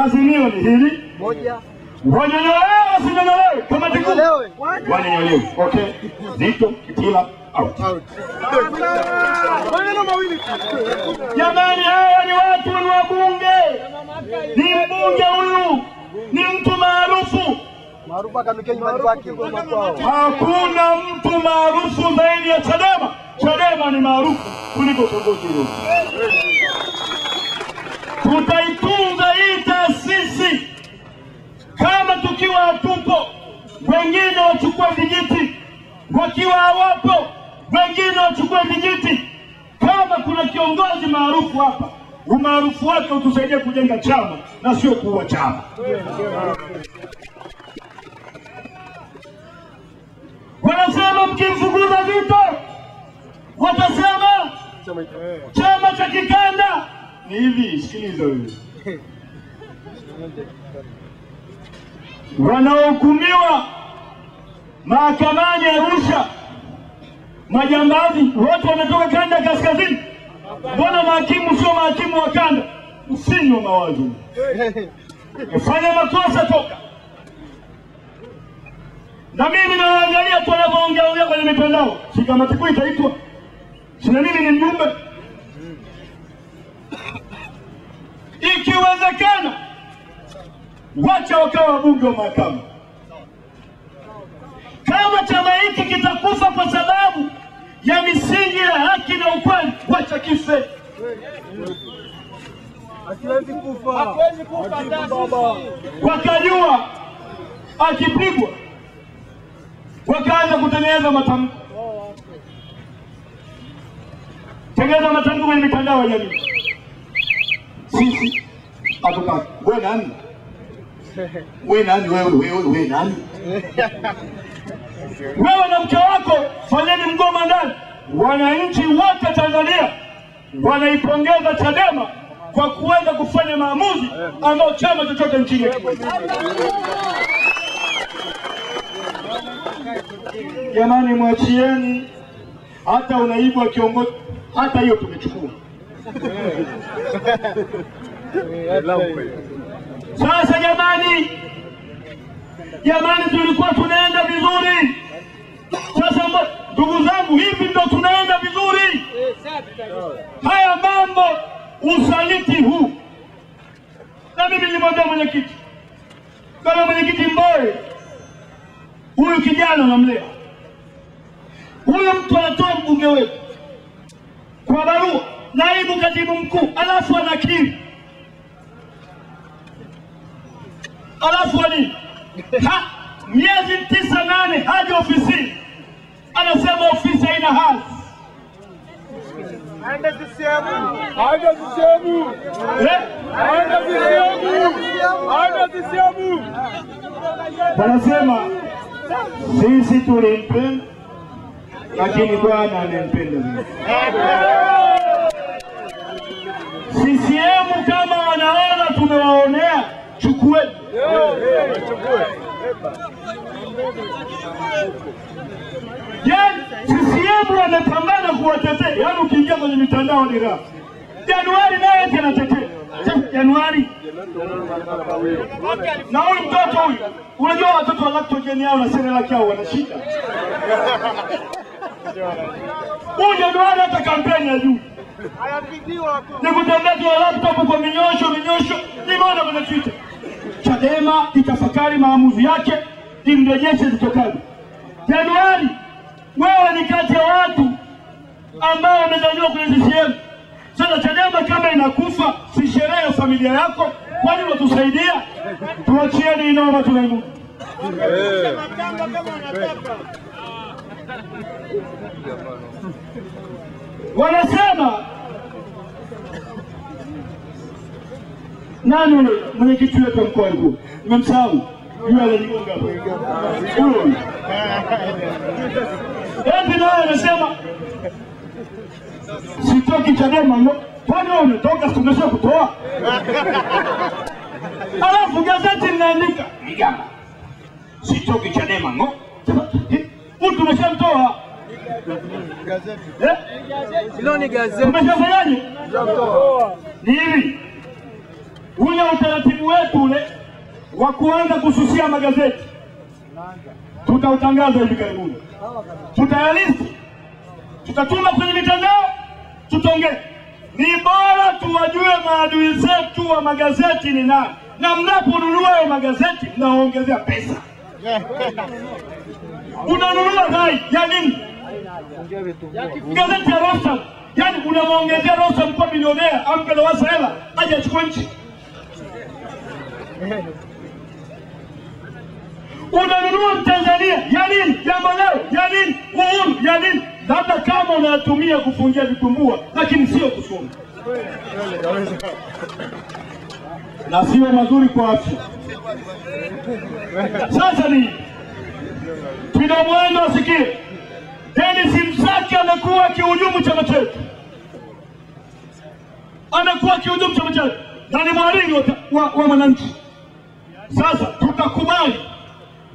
azimio ni hili moja. Wananyolewe wasinyolewe kama tiku. Wananyolewe. Okay. Zito, Kitila, out. Jamani, hawa ni watu, ni wabunge. Ni mbunge huyu, ni mtu maarufu. Hakuna mtu maarufu zaidi ya Chadema. Chadema ni maarufu kuliko kiongozi huyo. Tutaitunza hii taasisi. Kama tukiwa hatupo, wengine wachukue vijiti. Wakiwa hawapo, wengine wachukue vijiti. Kama kuna kiongozi maarufu hapa, umaarufu wake utusaidie kujenga chama na sio kuua chama. Wanasema mkimfukuza Zito, watasema chama cha kikanda. Ni hivi, sikiliza wewe. Wanaohukumiwa mahakamani Arusha, majambazi wote wametoka kanda kaskazini. Mbona mahakimu sio mahakimu wa kanda? Usinywe mawazo. Fanya makosa, toka. Na mimi naangalia tu wanapoongea kwenye mitandao. Sikamati kuu itaitwa. Sina mimi ni mjumbe. Ikiwezekana wacha wakawa wabunge wa mahakama. Kama chama hiki kitakufa kwa sababu ya misingi ya haki na ukweli, wacha kife. Hatuwezi kufa. Wakajua akipigwa, wakaanza kutengeneza matamko. Tengeneza matamko kwenye mitandao ya jamii. Sisi hatutaki. Wewe nani? Wewe nani wewe nani? Wewe na mke wako fanyeni mgomo ndani. Wananchi wote Tanzania wanaipongeza Chadema kwa kuweza kufanya maamuzi ambao chama chochote nchini hakiwezi. Jamani, mwachieni. Hata unaibwa kiongozi, hata hiyo tumechukua. Sasa jamani, tulikuwa tunaenda vizuri. Sasa ndugu zangu, hivi ndo tunaenda vizuri? Haya mambo, usaliti huu. Na mimi nilimwambia mwenyekiti, kama mwenyekiti Mbowe, huyu kijana namlea, huyu mtu anatoa mbunge wetu kwa barua, naibu katibu mkuu, alafu anakiri, alafu nini? Miezi 9-8 haji ofisini, anasema ofisi haina hadhi. Aenda CCM. Wanasema sisi tulimpenda, lakini Bwana anampenda mimi. CCM kama wanaona tumewaonea, chukueni. CCM wanapambana kuwatetea. Yaani ukiingia kwenye mitandao ni raha. Januari naye anatetea. Januari. Na huyu mtoto huyu, unajua watoto wa lactogen yao na Serelak yao wanashika. Huyu Januari hata kampeni ya juu. Ni kutembea laptop kwa minyosho. Nimeona kwenye Twitter. Chadema itafakari maamuzi yake, imrejeshe zitokani. Januari, wewe ni kati ya watu ambao wamezaliwa kwenye CCM. Sasa Chadema kama inakufa, si sherehe ya familia yako, kwani watusaidia? Tuachieni inoma, tunaimu. Wanasema nani mwenyekiti wetu wa mkoa huu? Nimemsahau. Yule aligonga hapo. Huyo. Naye anasema sitoki Chadema ngo. Kwani wewe umetoka tumesha kutoa? Alafu gazeti linaandika Migamba, sitoki Chadema ngo. Huyu tumeshamtoa. Gazeti. Hilo ni gazeti. Tumeshafanyaje? Ni hivi. Ule utaratibu wetu ule wa kuanza kususia magazeti tutautangaza hivi karibuni. Tutayalisti, tutatuma kwenye mitandao, tutaongea. Ni bora tuwajue maadui zetu wa magazeti ni nani, na mnaponunua hayo magazeti mnaongezea pesa. Unanunua rai ya nini? Gazeti ya Rostam, yani unamwongezea Rostam kwa milionea, ampe Lowassa hela aje achukue nchi. Unanunua Mtanzania ya nini? Jambo leo ya nini? Uhuru ya nini? Labda kama unatumia kufungia vitumbua, lakini sio kusoma, na sio mazuri kwa afya. Sasa ni tunamwenda asikie Dennis Msaki amekuwa kihujumu chama chetu, na ni mwalimu wa Mwananchi. Sasa tutakubali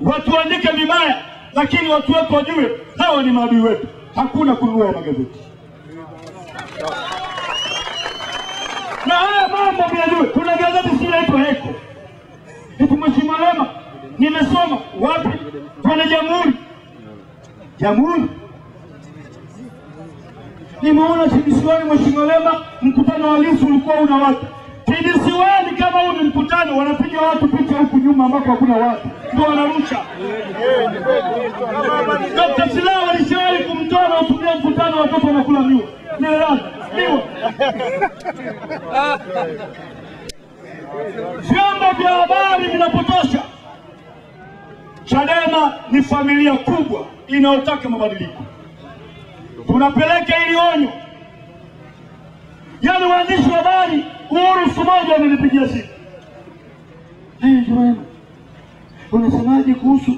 watu waandike vibaya, lakini watu wetu wajue hawa ni maadui wetu. Hakuna kununua magazeti. Na haya mambo mjue, kuna gazeti zinaitwa Eko. Eti Mheshimiwa Lema, nimesoma wapi? Kwenye Jamhuri. Nimeona TBC1 Mheshimiwa Lema, mkutano wa Lissu ulikuwa una watu. TBC1 kama huu ni mkutano, wanapiga watu picha huku nyuma ambako hakuna watu, ndio wanarusha. Dr. Slaa walishawahi kumtoa na kutumia mkutano watoto wanakula miwa. Miwa. Vyombo vya habari vinapotosha. Chadema ni familia kubwa inayotaka mabadiliko. Tunapeleka ili onyo. Yaani waandishi wa habari, Uhuru siku moja amenipigia simu. Jamani, unasemaje kuhusu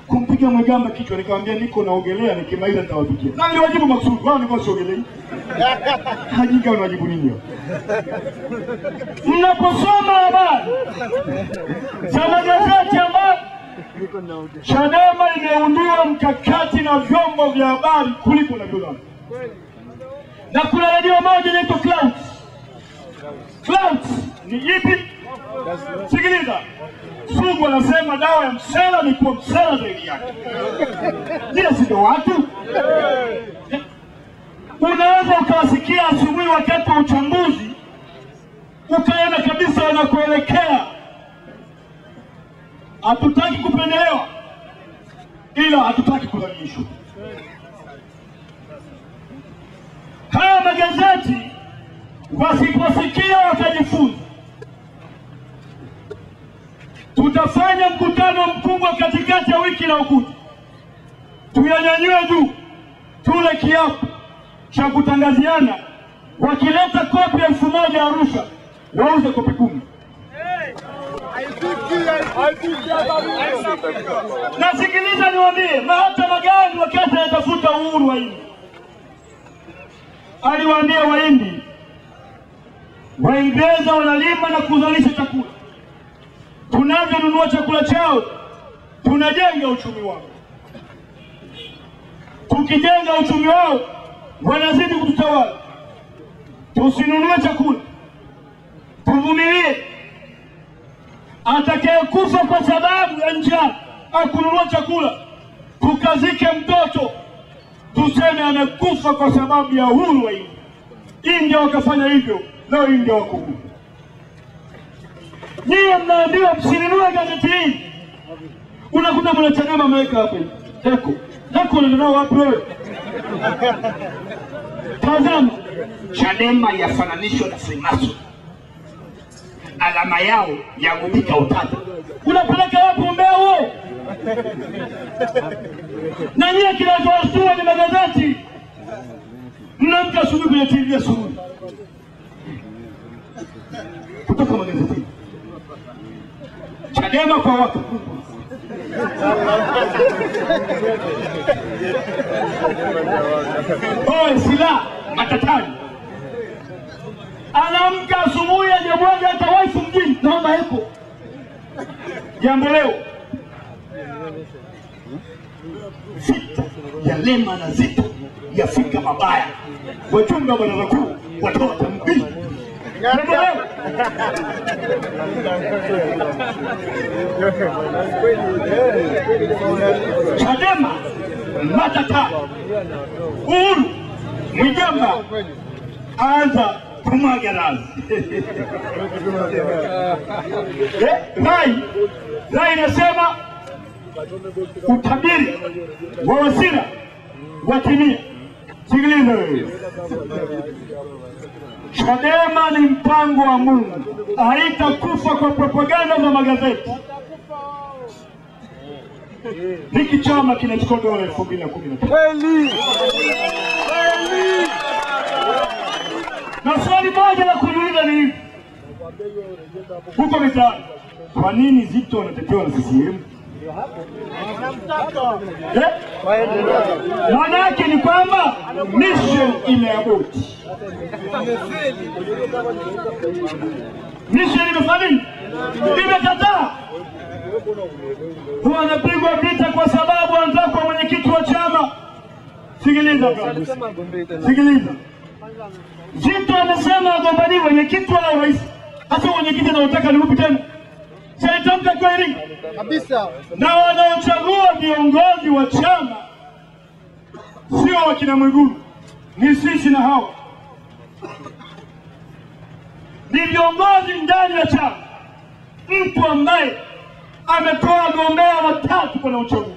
kumpiga Mwigamba kichwa? Nikamwambia niko naogelea, nikimaliza nitawapigia. Na niliwajibu makusudi, wao nilikuwa siogelei. Hajinga unajibu nini? Mnaposoma habari za magazeti ambayo Chadema imeundua mkakati na vyombo vya habari kuliko unavyodhani. Na kuna redio moja inaitwa Clouds. Clouds ni ipi? Sikiliza. Sugu anasema dawa ya msela ni kuwa msela zaidi yake. Ndio sio watu. Unaweza ukawasikia asubuhi wakati wa uchambuzi ukaona kabisa wanakuelekea. Hatutaki kupendelewa, ila hatutaki kudhalilishwa. Haya magazeti wasiposikia watajifunza. Tutafanya mkutano mkubwa katikati ya wiki inayokuja. Tuyanyanyue juu, tule kiapo cha kutangaziana. Wakileta kopi 1000 Arusha, wauze kopi 10. Na sikiliza niwaambie, Mahatma Gandhi wakati anatafuta uhuru wa India, aliwaambia Wahindi, Waingereza wanalima na kuzalisha chakula. Tunavyonunua chakula chao, tunajenga uchumi wao. Tukijenga uchumi wao, wanazidi kututawala. Tusinunue chakula, tuvumilie. Atakayekufa kwa sababu ya njaa akununua chakula, tukazike mtoto, tuseme amekufa kwa sababu ya uhuru wa India. India wakafanya hivyo, leo India wako huru. Nyie mnaambiwa msinunue gazeti hili. Unakuta mwana Chadema ameweka hapo Eko. Eko unaenda nao wapi wewe? Tazama, Chadema yafananishwa na Freemason. Alama yao yagubika utata. unapeleka wapi umbea huo? Na nyie kinachowastua ni magazeti. Mnaamka asubuhi kwenye TV asubuhi kutoka magazeti. Chadema kwa watu. Sila matatani. Anaamka asubuhi ajamwaga hata wife mjini. Naomba Eko. Jambo leo. Vita ya Lema na Zitto yafika mabaya. Wajumbe wa baraza kuu watoa tambii. Jambo leo. Chadema matata. Uhuru Mwijamba anza kumwaga razi. Rai nasema utabiri wa Wasira watimia. Sikiliza wewe. Chadema ni mpango wa Mungu. Haitakufa kwa propaganda za magazeti. Hiki chama kinachukua dola 2015. Kweli. Na swali moja la kuuliza ni hivi. Huko mitaani, kwa nini Zitto anatetewa na CCM? Maana yake ni kwamba mission imeaboti. Mission imefanya nini? Imekataa. Wanapigwa vita kwa sababu wanataka kwa mwenyekiti wa chama. Sikiliza. Zitto amesema agombani mwenyekiti wa rais. Hata mwenyekiti anataka ni upi tena? Saitamka kweli kabisa. Na wanaochagua viongozi wa chama sio wakina Mwigulu, ni sisi na hawa. Ni viongozi ndani ya chama. Mtu ambaye ametoa wagombea 3 kwenye uchaguzi.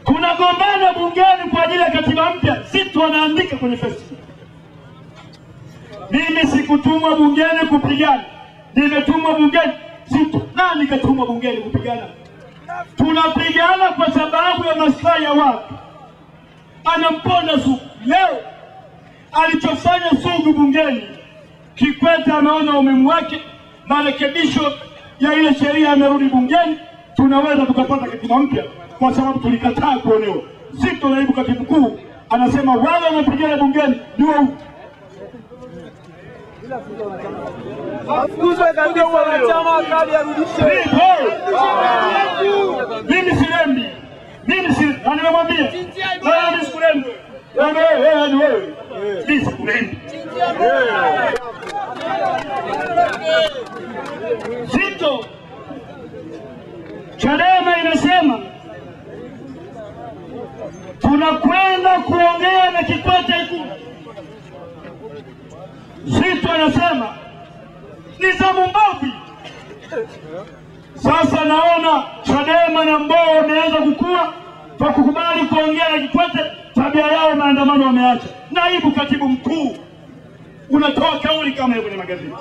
Tunagombana bungeni kwa ajili ya katiba mpya. Zitto anaandika kwenye Facebook, mimi sikutumwa bungeni kupigana, nimetumwa bungeni. Zitto nani katumwa bungeni kupigana? Tunapigana kwa sababu ya maslahi ya watu. Anamponda Sugu. Leo alichofanya Sugu bungeni, Kikwete anaona umeme wake, marekebisho ya ile sheria yamerudi bungeni, tunaweza tukapata katiba mpya kwa sababu tulikataa kuonewa. Zitto naibu katibu mkuu anasema wale wanapigana bungeni ndio Afukuzwe kabisa wanachama kali arudishe. Mimi silembi. Na nimemwambia. Mimi sikulembi. Wewe. Mimi sikulembi. Zito. Chadema inasema tunakwenda kuongea na Kikwete Ikulu. Zito anasema ni zamu mbavi. Sasa naona Chadema na Mbowe wameanza kukua kwa kukubali kuongea na Kikwete. Tabia yao maandamano wameacha. Naibu katibu mkuu unatoa kauli kama hiyo kwenye magazeti.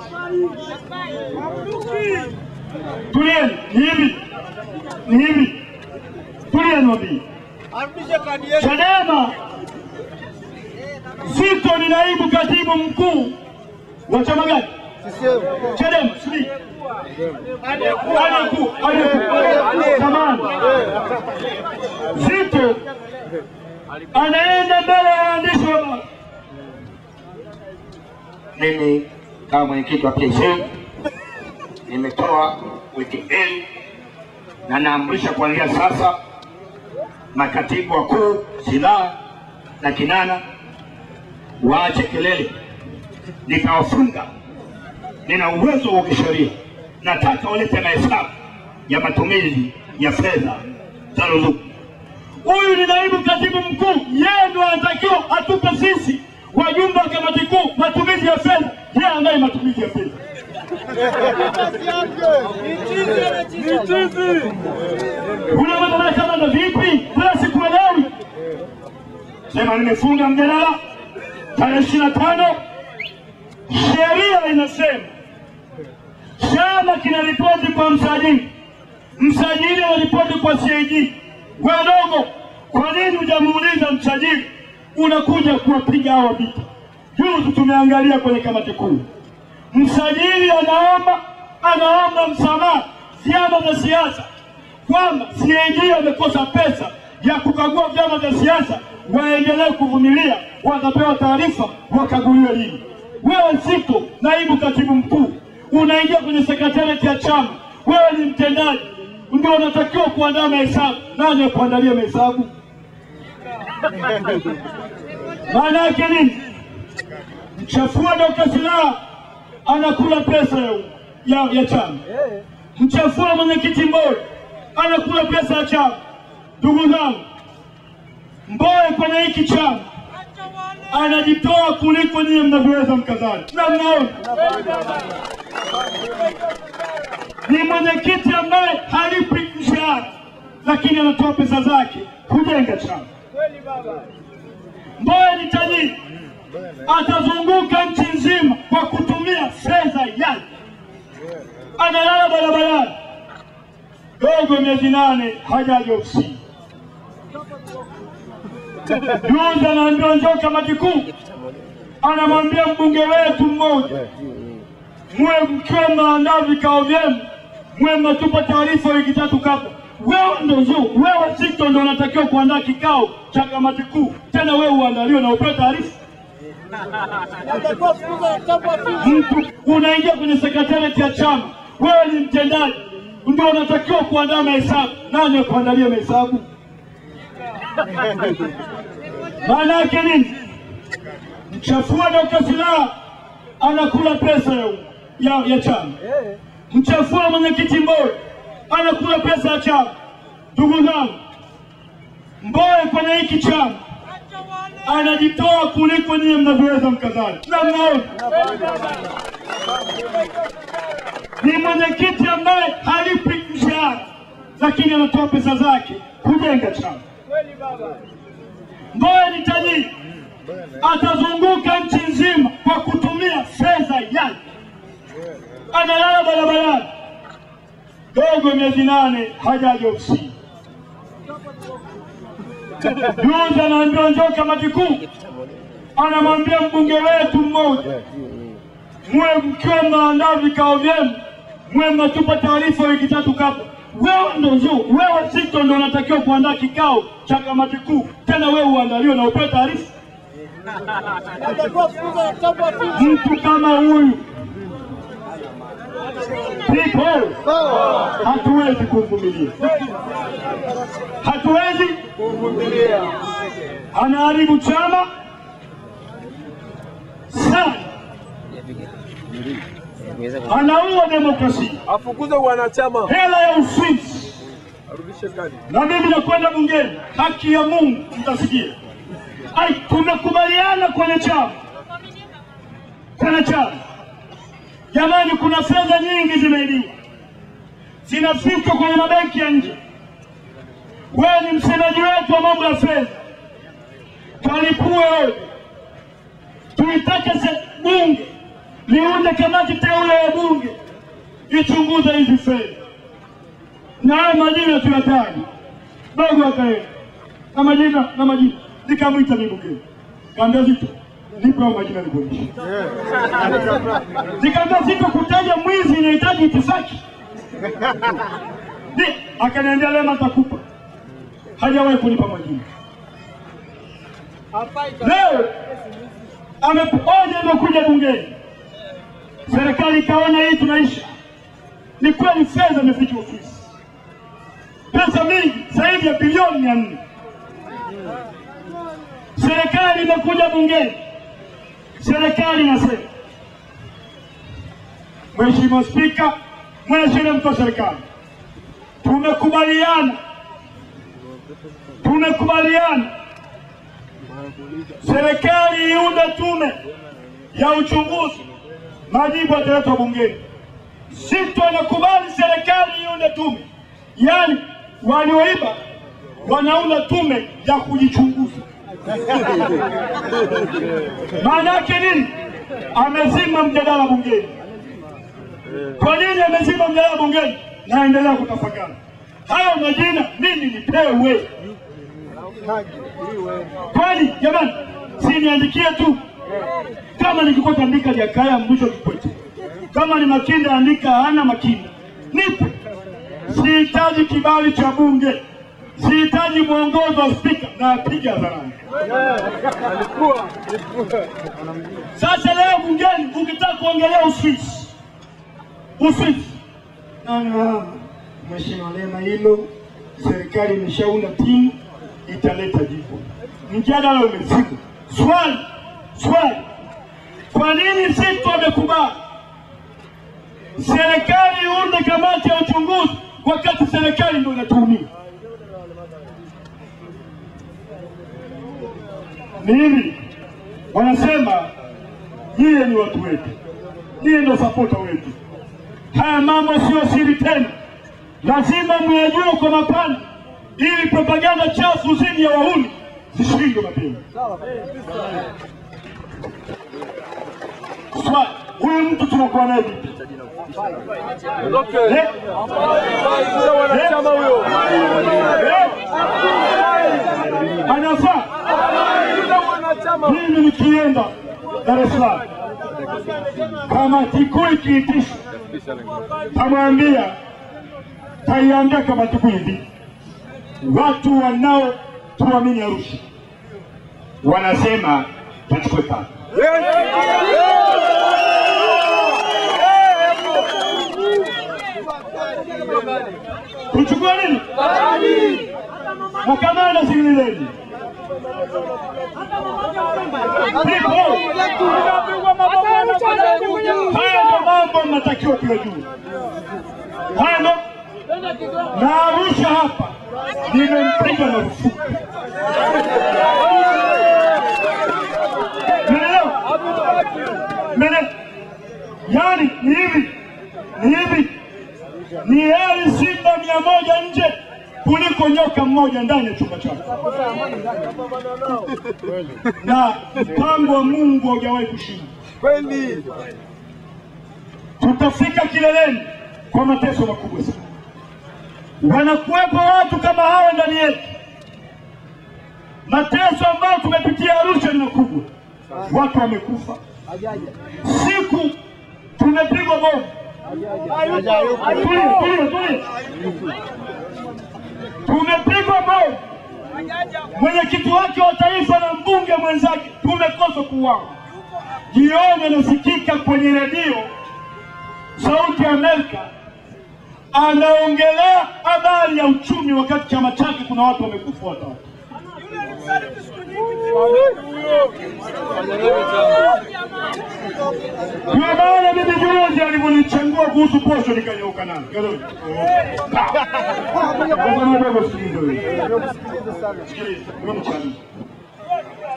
Tulieni, ni hivi. Tulieni wabii. Chadema, Zito ni naibu katibu mkuu wa chama gani? Chadema, sisi. Aliyekuwa. Zamani. Zito anaenda mbele ya waandishi wa habari. Mimi kama mwenyekiti wa PAC nimetoa wiki mbili na naamrisha kuanzia sasa makatibu wakuu silaha na Kinana waache kelele. Nikawafunga. Nina uwezo wa kisheria. Nataka walete mahesabu ya matumizi ya fedha za ruzuku. Huyu ni naibu katibu mkuu, yeye ndo anatakiwa atupe sisi wajumbe wa kamati kuu matumizi ya fedha. Yeye anaye matumizi ya fedha. Unamwona kama ndo vipi? Bila sikuelewi. Sema nimefunga mjadala tarehe 25. Sheria inasema chama kinaripoti kwa msajili anaripoti kwa CAG. Wadogo, kwa nini hujamuuliza msajili? Unakuja kuwapiga hawa vita. Juzi tumeangalia kwenye kamati kuu. Msajili anaomba msamaha vyama vya siasa kwamba CAG wamekosa pesa ya kukagua vyama vya siasa, waendelee kuvumilia, watapewa taarifa wakaguliwe lini. Wewe Zito, naibu katibu mkuu, unaingia kwenye sekretarieti ya chama, wewe ni mtendaji, ndio unatakiwa kuandaa mahesabu. Nani akuandalia mahesabu? Maana yake nini? Mchafua Dr. Slaa anakula pesa ya chama. Mchafua mwenyekiti Mbowe anakula pesa ya chama. Ndugu zangu, Mbowe kwenye hiki chama anajitoa kuliko nyinyi mnavyoweza mkazani. Na mnaona ni mwenyekiti ambaye halipi mshahara, lakini anatoa pesa zake kujenga chama. Mbowe ni tajiri, atazunguka nchi nzima kwa kutumia fedha yake. Analala barabarani. Dogo miezi 8 hajaja ofisini. Juzi anaambiwa njoo kamati kuu, anamwambia mbunge wetu mmoja, mwe mkiwa mnaandaa vikao vyenu, mwe mnatupa taarifa wiki 3 kabla. Wewe Zito ndo unatakiwa kuandaa kikao cha kamati kuu, tena wewe uandaliwe na upewe taarifa. Mtu unaingia kwenye sekretarieti ya chama, wewe ni mtendaji, ndio unatakiwa kuandaa mahesabu. Nani akuandalia mahesabu? Maana yake nini? Mchafua Dr. Slaa anakula pesa ya chama. Mchafua mwenyekiti Mbowe anakula pesa ya chama. Ndugu zangu, Mbowe kwenye hiki chama anajitoa kuliko nyinyi mnavyoweza mkazani. Na mnaona ni mwenyekiti ambaye halipi mshahara, lakini anatoa pesa zake kujenga chama. Mbowe ni tajiri, atazunguka nchi nzima kwa kutumia fedha yake. Analala barabarani. Dogo miezi 8 hajaja ofisini. Juzi anaambiwa njoo kamati kuu, anamwambia mbunge wetu mmoja, mwe mkiwa mnaandaa vikao vyenu, mwe mnatupa taarifa wiki 3 kabla. Wewe Zito ndo unatakiwa kuandaa kikao cha kamati kuu, tena wewe uandaliwe na upewe taarifa. Mtu kama huyu hatuwezi kuvumilia, hatuwezi kuvumilia. Anaharibu chama sana, anaua demokrasia, Afukuze wanachama. hela ya Uswisi. Na mimi nakwenda bungeni, haki ya Mungu mtasikia. Tumekubaliana kwenye chama, jamani, kuna fedha nyingi zimeibiwa, zinafichwa kwenye mabenki ya nje. Wewe ni msemaji wetu wa mambo ya fedha, kalipue wewe. Tuitake bunge liunde kamati teule ya bunge ichunguze hizi fedha, na haya majina tuyataje. Dogo akaenda na majina nikamwita mimi bungeni, kaambia Zito, nipe hao majina nikuonyeshe. Nikaambia Zito, kutaja mwizi inahitaji itifaki. Akaniambia Lema atakupa. Hajawahi kunipa majina. Leo imekuja bungeni, serikali ikaona hii tunaisha. Ni kweli fedha imefichwa Uswisi, pesa mingi zaidi ya bilioni 400. Serikali imekuja bungeni, serikali inasema, Mheshimiwa Spika, Mheshimiwa mkuu wa serikali, tumekubaliana serikali iunde tume ya uchunguzi, majibu yataletwa bungeni. Zito anakubali serikali iunde tume, yani walioiba wanaunda tume ya kujichunguza. Maana yake nini? Amezima mjadala bungeni. Kwa nini amezima mjadala bungeni? Naendelea kutafakari. Hayo majina mimi nipewe. Kwani jamani, si niandikie tu? Kama nikikota andika Jakaya Mrisho Kikwete, kama ni Makinda andika Hana Makinda, nipe. Sihitaji kibali cha bunge, sihitaji mwongozo wa spika, na apiga hadharani. Sasa leo bungeni ukitaka kuongelea Uswisi, Mheshimiwa Lema, hilo serikali imeshaunda timu italeta jibu. Mjadala umezima. Swali, kwa nini Zito amekubali serikali iunde kamati ya uchunguzi wakati serikali ndio inatuhumiwa? Nini wanasema? Yeye ni watu wetu, yeye ndio supporter wetu. Haya mambo sio siri tena, lazima mjue kwa mapana, ili propaganda chafu zidi ya wahuni zishindwe mapema. Swali, huyu mtu tunakuwa naye vipi? Anafaa mimi nikienda Dar es Salaam, kama kikuu ikiitishwa, taiambia kama kikuu hivi, watu wanaotuamini Arusha wanasema tuchukue pale. Kuchukua nini? Makamanda sikilizeni. Haya ndo mambo mnatakiwa kuyajua. Haya na Arusha hapa nimempiga marufuku. Yani ni hivi, ni heri simba 100 nje kuliko nyoka mmoja ndani ya chumba chako. Na mpango wa Mungu haujawahi kushinda. Kweli tutafika kileleni kwa mateso makubwa sana. Wanakuwepo watu kama hawa ndani yetu. Mateso ambayo tumepitia Arusha ni makubwa. Watu wamekufa. Siku tumepigwa bomu. Tumepigwa bomu mwenyekiti wake wa taifa na mbunge mwenzake tumekosa kuuawa. Jioni anasikika kwenye redio Sauti ya Amerika anaongelea habari ya uchumi, wakati chama chake kuna watu wamekufa watatu. Kwa maana mimi juzi alivyonichangua kuhusu posho nikanyooka nani.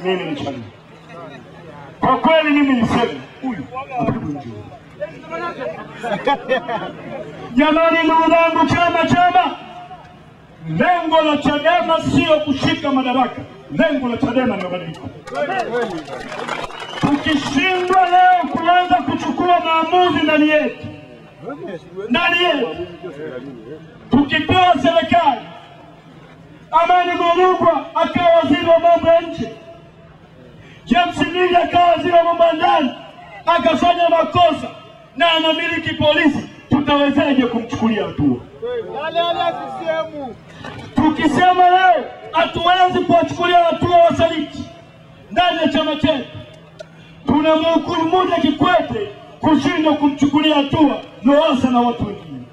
Mimi ni chani. Kwa kweli mimi niseme huyu jamani, ndugu zangu, chama lengo la Chadema sio kushika madaraka. Lengo la Chadema ni mabadiliko. Tukishindwa leo kuanza kuchukua maamuzi ndani yetu, tukipewa serikali, Amani Golugwa akawa waziri wa mambo ya nje, James Mili akawa waziri wa mambo ya ndani, akafanya makosa na anamiliki polisi, tutawezaje kumchukulia hatua? Tukisema leo hatuwezi kuwachukulia hatua wasaliti ndani ya chama chetu, tunamhukumu mmoja Kikwete kushindwa kumchukulia hatua Lowassa na watu wengine.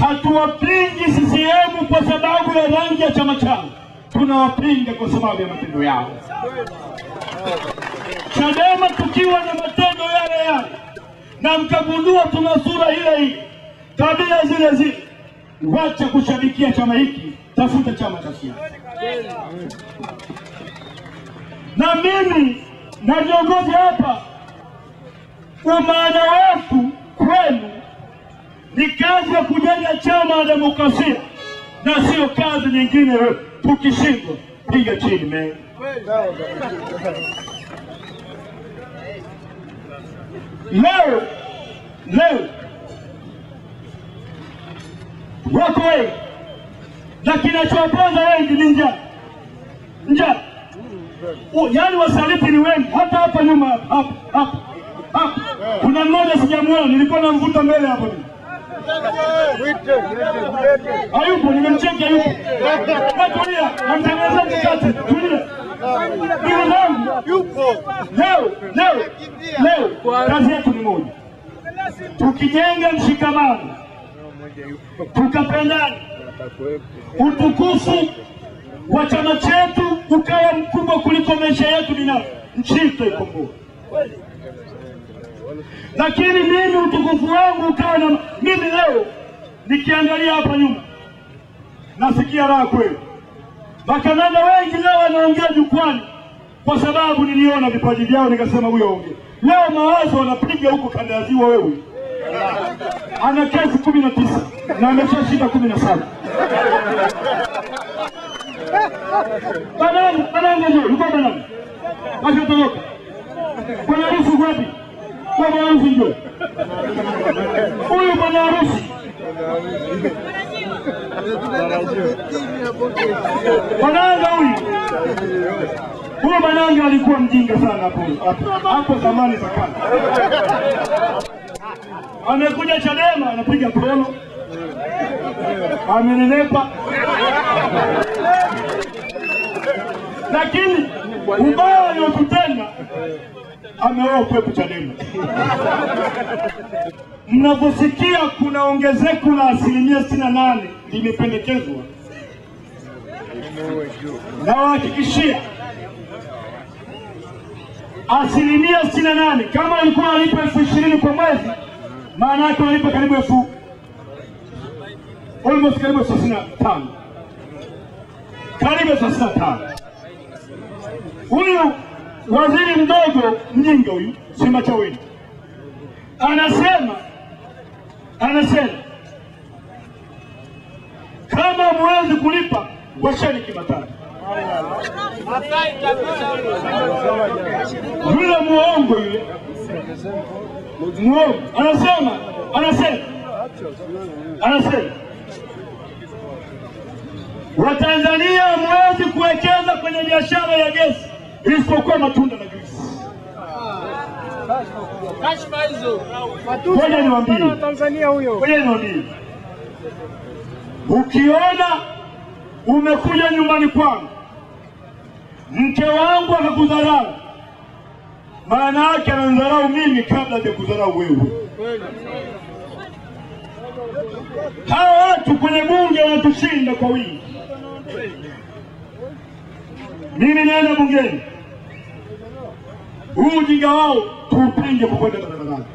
Hatuwapingi CCM kwa sababu ya rangi ya chama chao, tunawapinga kwa sababu ya matendo yao. Chadema tukiwa na matendo yale na mkagundua tuna sura ile, tabia zile, wacha kushabikia chama hiki, tafuta chama cha siasa. Na mimi na viongozi hapa, umaana wetu kwenu ni kazi ya kujenga chama ya demokrasia na sio kazi nyingine. Tukishindwa piga chini mimi. Leo wako wengi, na kinachowaponza wengi ni njaa. Yaani wasaliti ni wengi. Hata hapa nyuma hapa kuna mmoja sijamuona, nilikuwa namvuta mbele hapo. Hayupo, nimemcheka hayupo. Tulia, namtengeneza mkate. Tulia. Ndugu zangu, yupo. Leo kazi yetu ni moja. Tukijenga mshikamano, tukapendana, utukufu wa chama chetu ukawa mkubwa kuliko maisha yetu binafsi, nchi itaikomboa. Lakini mimi utukufu wangu ukawa na mimi, leo nikiangalia hapa nyuma nasikia raha kweli. Makanada wengi leo wanaongea jukwani kwa sababu niliona vipaji vyao, nikasema huyo ongea. Leo Mawazo wanapiga huko kanda ya Ziwa. Wewe ana kesi 19 na ameshashinda 17. Banana ndio yuko banana. Acha toroka. Bwana harusi wapi? Bwana harusi ndio. Huyu bwana harusi. Bananga huyu. Huyu Bananga alikuwa mjinga sana hapo zamani za kale. Amekuja Chadema anapiga polo. Amenenepa. Lakini ubaya aliotutenda ameoa kwetu Chadema. Mnaposikia kuna ongezeko la 68% limependekezwa, na wahakikishia 68%, kama alikuwa analipa 20,000 kwa mwezi, maana yake analipa karibu almost karibu 35. Karibu 35. Huyu waziri mdogo mjinga huyu Simbachawene anasema kama mwezi kulipa washeni kimatani. Yule muongo yule muongo anasema Watanzania mwezi kuwekeza kwenye biashara ya gesi isipokuwa matunda na juisi. Ngoja niwaambie Tanzania huyo. Ngoja niwaambie. Ukiona umekuja nyumbani kwangu, mke wangu akakudharau, maana yake ananidharau mimi kabla ya kudharau wewe. Hawa watu kwenye bunge wanatushinda kwa wingi. Mimi naenda bungeni, huu ujinga wao tuupinge kwa kwenda barabarani.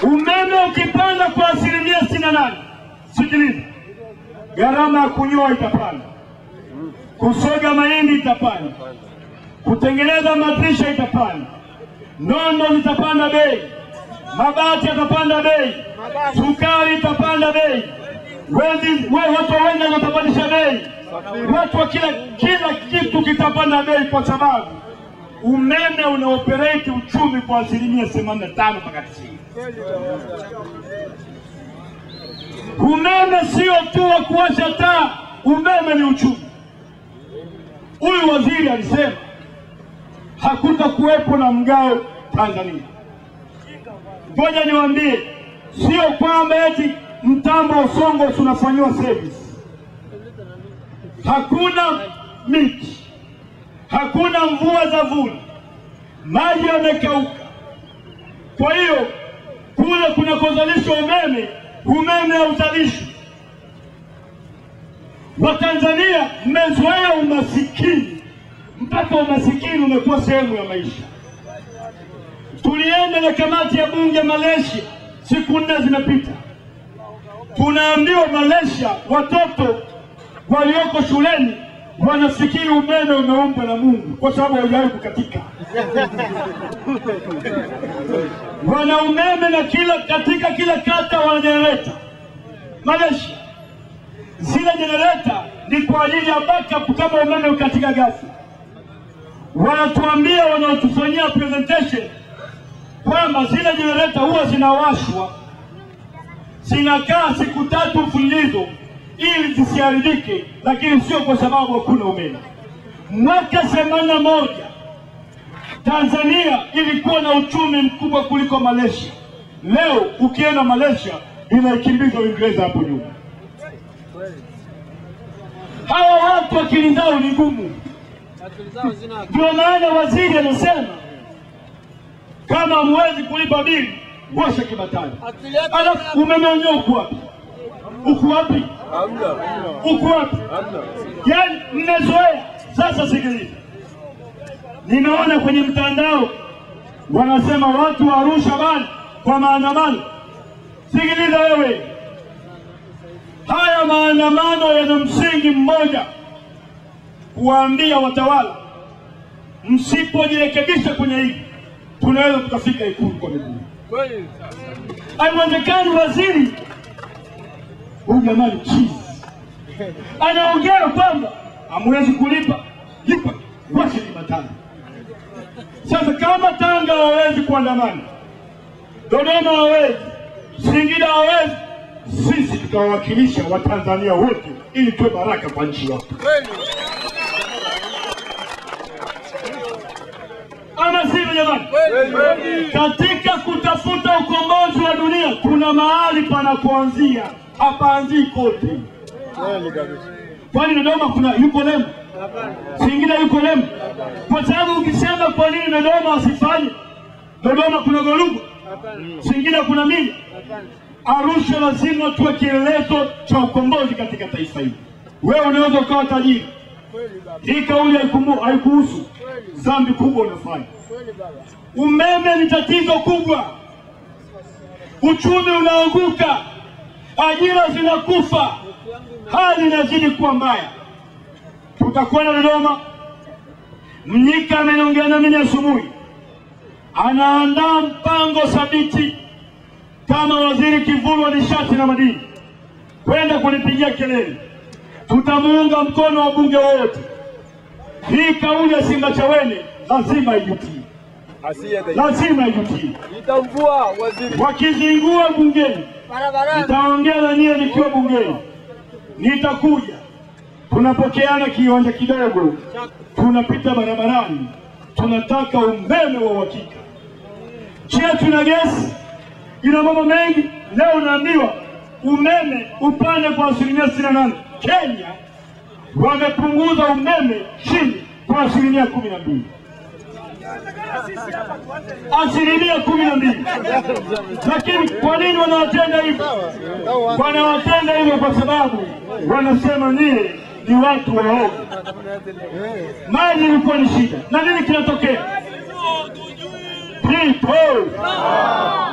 Umeme ukipanda kwa 68%, sikiliza, gharama ya kunyoa itapanda, kusoga mahindi itapanda, kutengeneza madirisha itapanda, nondo zitapanda bei, mabati yatapanda bei, sukari itapanda bei, watu wengi watapandisha bei, watu wa kila kitu kitapanda bei, kwa sababu umeme unaoperate uchumi kwa 85% mpaka 90%. Umeme sio tu wa kuwasha taa, umeme ni uchumi. Huyu waziri alisema hakutakuwepo na mgao Tanzania. Ngoja niwaambie, sio kwamba eti mtambo wa Songo tunafanywa service. Hakuna miti, hakuna mvua za vuli, maji yamekauka. Kwa hiyo kule kunakozalishwa umeme hauzalishwi. Watanzania mmezoea umasikini, mpaka umasikini umekuwa sehemu ya maisha. Tulienda na kamati ya bunge Malaysia, siku 4 zimepita. Tunaambiwa Malaysia watoto walioko shuleni wanafikiri umeme umeumbwa na Mungu kwa sababu haujawahi kukatika. Wana umeme na katika kila kata wana generator. Malaysia, zile generator ni kwa ajili ya backup kama umeme ukatika ghafla. Wanatuambia wanaotufanyia presentation kwamba zile generator huwa zinawashwa, zinakaa siku 3 mfululizo ili zisiharibike, lakini sio kwa sababu hakuna umeme. Mwaka 81 Tanzania ilikuwa na uchumi mkubwa kuliko Malaysia. Leo ukienda Malaysia inaikimbiza Uingereza hapo nyuma. Hawa watu akili zao ni ngumu. Ndio maana waziri anasema kama hamwezi kulipa bili, washa kibatari. Alafu umeme wenyewe uko wapi? Uko wapi? Uko wapi? Yaani mmezoea. Sasa sikiliza, nimeona kwenye mtandao wanasema watu wa Arusha bana kwa maandamano. Sikiliza wewe, haya maandamano yana msingi mmoja, kuambia watawala msipojirekebisha kwenye hili tunaweza tukafika Ikulu kwa miguu. Haiwezekani waziri huyu jamani chizi anaongea kwamba hamwezi kulipa, lipa, washe kibatari. Sasa kama Tanga hawezi kuandamana, Dodoma hawezi, Singida hawezi, sisi tutawakilisha Watanzania wote ili tuwe baraka kwa nchi yote. Ama sivyo jamani? Katika kutafuta ukombozi wa dunia kuna mahali panapoanzia, hapaanzii kote. Kwani Dodoma yuko Lemu? Singida yuko Lemu? Kwa sababu ukisema kwa nini Dodoma wasifanye, Dodoma kuna Golugwa, Singida kuna Mili. Arusha lazima tuwe kielelezo cha ukombozi katika taifa hili. Wewe unaweza ukawa tajiri, hii kauli haikuhusu, dhambi kubwa unafanya. Umeme ni tatizo kubwa, uchumi unaanguka, ajira zinakufa, hali inazidi kuwa mbaya. Tutakwenda Dodoma. Mnyika ameniongea na mimi asubuhi, anaandaa mpango thabiti kama waziri kivuli wa nishati na madini kwenda kunipigia kelele. Tutamuunga mkono wa bunge wote. Hii kauli ya Simbachawene lazima ijutie, lazima ijutie. Nitamvua waziri. Wakizingua bungeni, nitaongea na nyie nikiwa bungeni. Nitakuja, tunapokeana kiwanja kidogo, tunapita barabarani. Tunataka umeme wa uhakika. Chetu na gesi ina mambo mengi. Leo naambiwa umeme upande kwa 68%. Kenya wamepunguza umeme chini kwa 12%. 12%. Lakini kwa nini wanawatenda hivyo? Wanawatenda hivyo kwa sababu wanasema nyie ni watu waovu. Maji ilikuwa ni shida. Na nini kinatokea?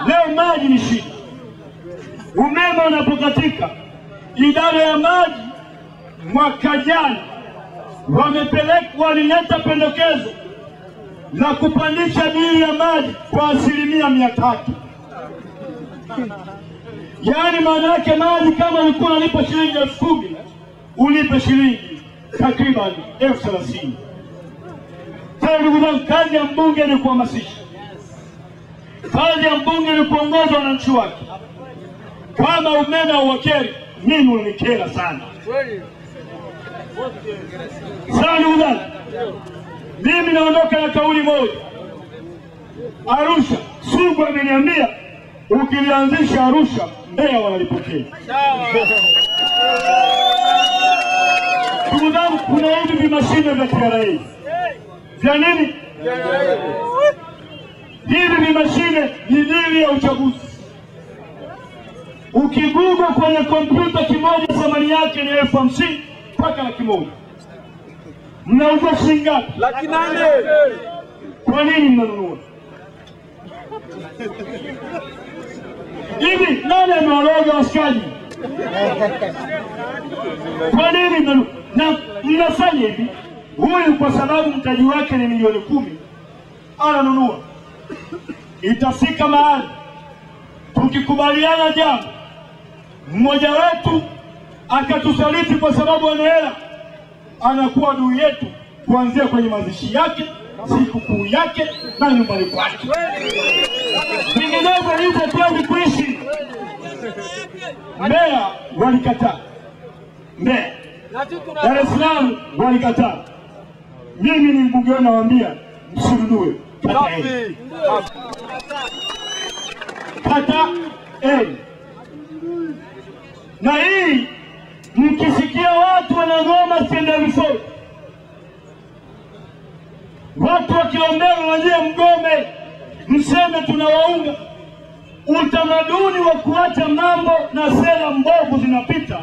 Leo maji ni shida. Umeme unapokatika, idara ya maji mwaka jana walileta pendekezo la kupandisha bei ya maji kwa 300%. Yaani maana yake maji kama ulikuwa unalipa shilingi 10,000 ulipe shilingi takriban 30,000. Sasa ndugu zangu, kazi ya mbunge ni kuhamasisha. Kazi ya mbunge ni kuongoza wananchi wake. Kama umeme hauwakeri, mimi unanikera sana. Sasa ndugu zangu, mimi naondoka na kauli moja. Arusha, Sugu ameniambia ukilianzisha Arusha, Mbeya wanalipokea. Ndugu zangu, kuna hivi vimashine vya TRA. Vya nini? Hivi vimashine ni dili ya uchaguzi. Ukigugo kwenye kompyuta kimoja thamani yake ni 50,000 mpaka 100,000. Mnauza shilingi ngapi? 800,000. Kwa nini mnanunua? Hivi nani amewaroga askari? Kwa nini mnanunua? Na mnafanya hivi, huyu kwa sababu mtaji wake ni milioni 10, ananunua. Itafika mahali tukikubaliana jambo, mmoja wetu akatusaliti kwa sababu ana hela, anakuwa adui yetu kuanzia kwenye mazishi yake, sikukuu yake na nyumbani kwake. Vinginevyo hivyo tuwezi kuishi. Mbeya walikataa. Mbeya, Dar es Salaam walikataa. Mimi ni mbunge wenu, nawaambia msinunue. Kata N. Na hii mkisikia watu wanagoma standard force, watu wakiombea wajie mgome, mseme tunawaunga. Utamaduni wa kuacha mambo na sera mbovu zinapita,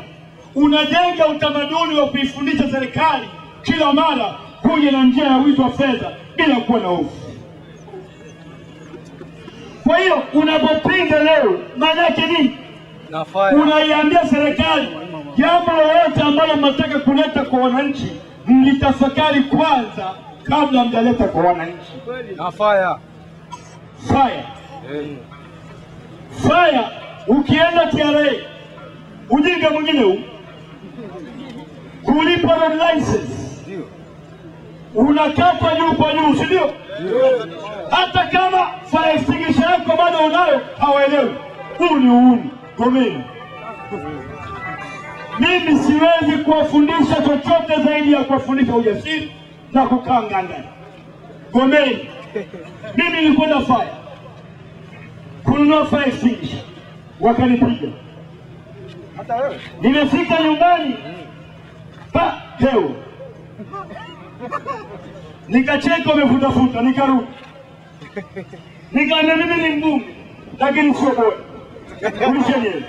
unajenga utamaduni wa kuifundisha serikali kila mara kuja na njia ya wizi wa fedha bila kuwa na hofu. Kwa hiyo unapopinga leo, maana yake nini? Unaiambia serikali jambo lolote ambalo mnataka kuleta kwa wananchi, mlitafakari kwanza kabla mjaleta kwa wananchi. Fire. Ukienda TRA, ujinga mwingine huu, kulipa road license unakatwa juu kwa juu, si ndio? Hata kama fire extinguisher yako bado unayo, hawaelewi. Huu ni uhuni. Gomeni, mimi siwezi kuwafundisha chochote zaidi ya kuwafundisha ujasiri na kukaa ngangani. Gomeni, mimi nilikwenda fire kununua fire extinguisher, wakanipiga. Nimefika nyumbani, hewa, nikacheka, wamefutafuta, nikarudi. Nikaambia mimi ni mbunge, lakini sio bora. Ulishanielewa?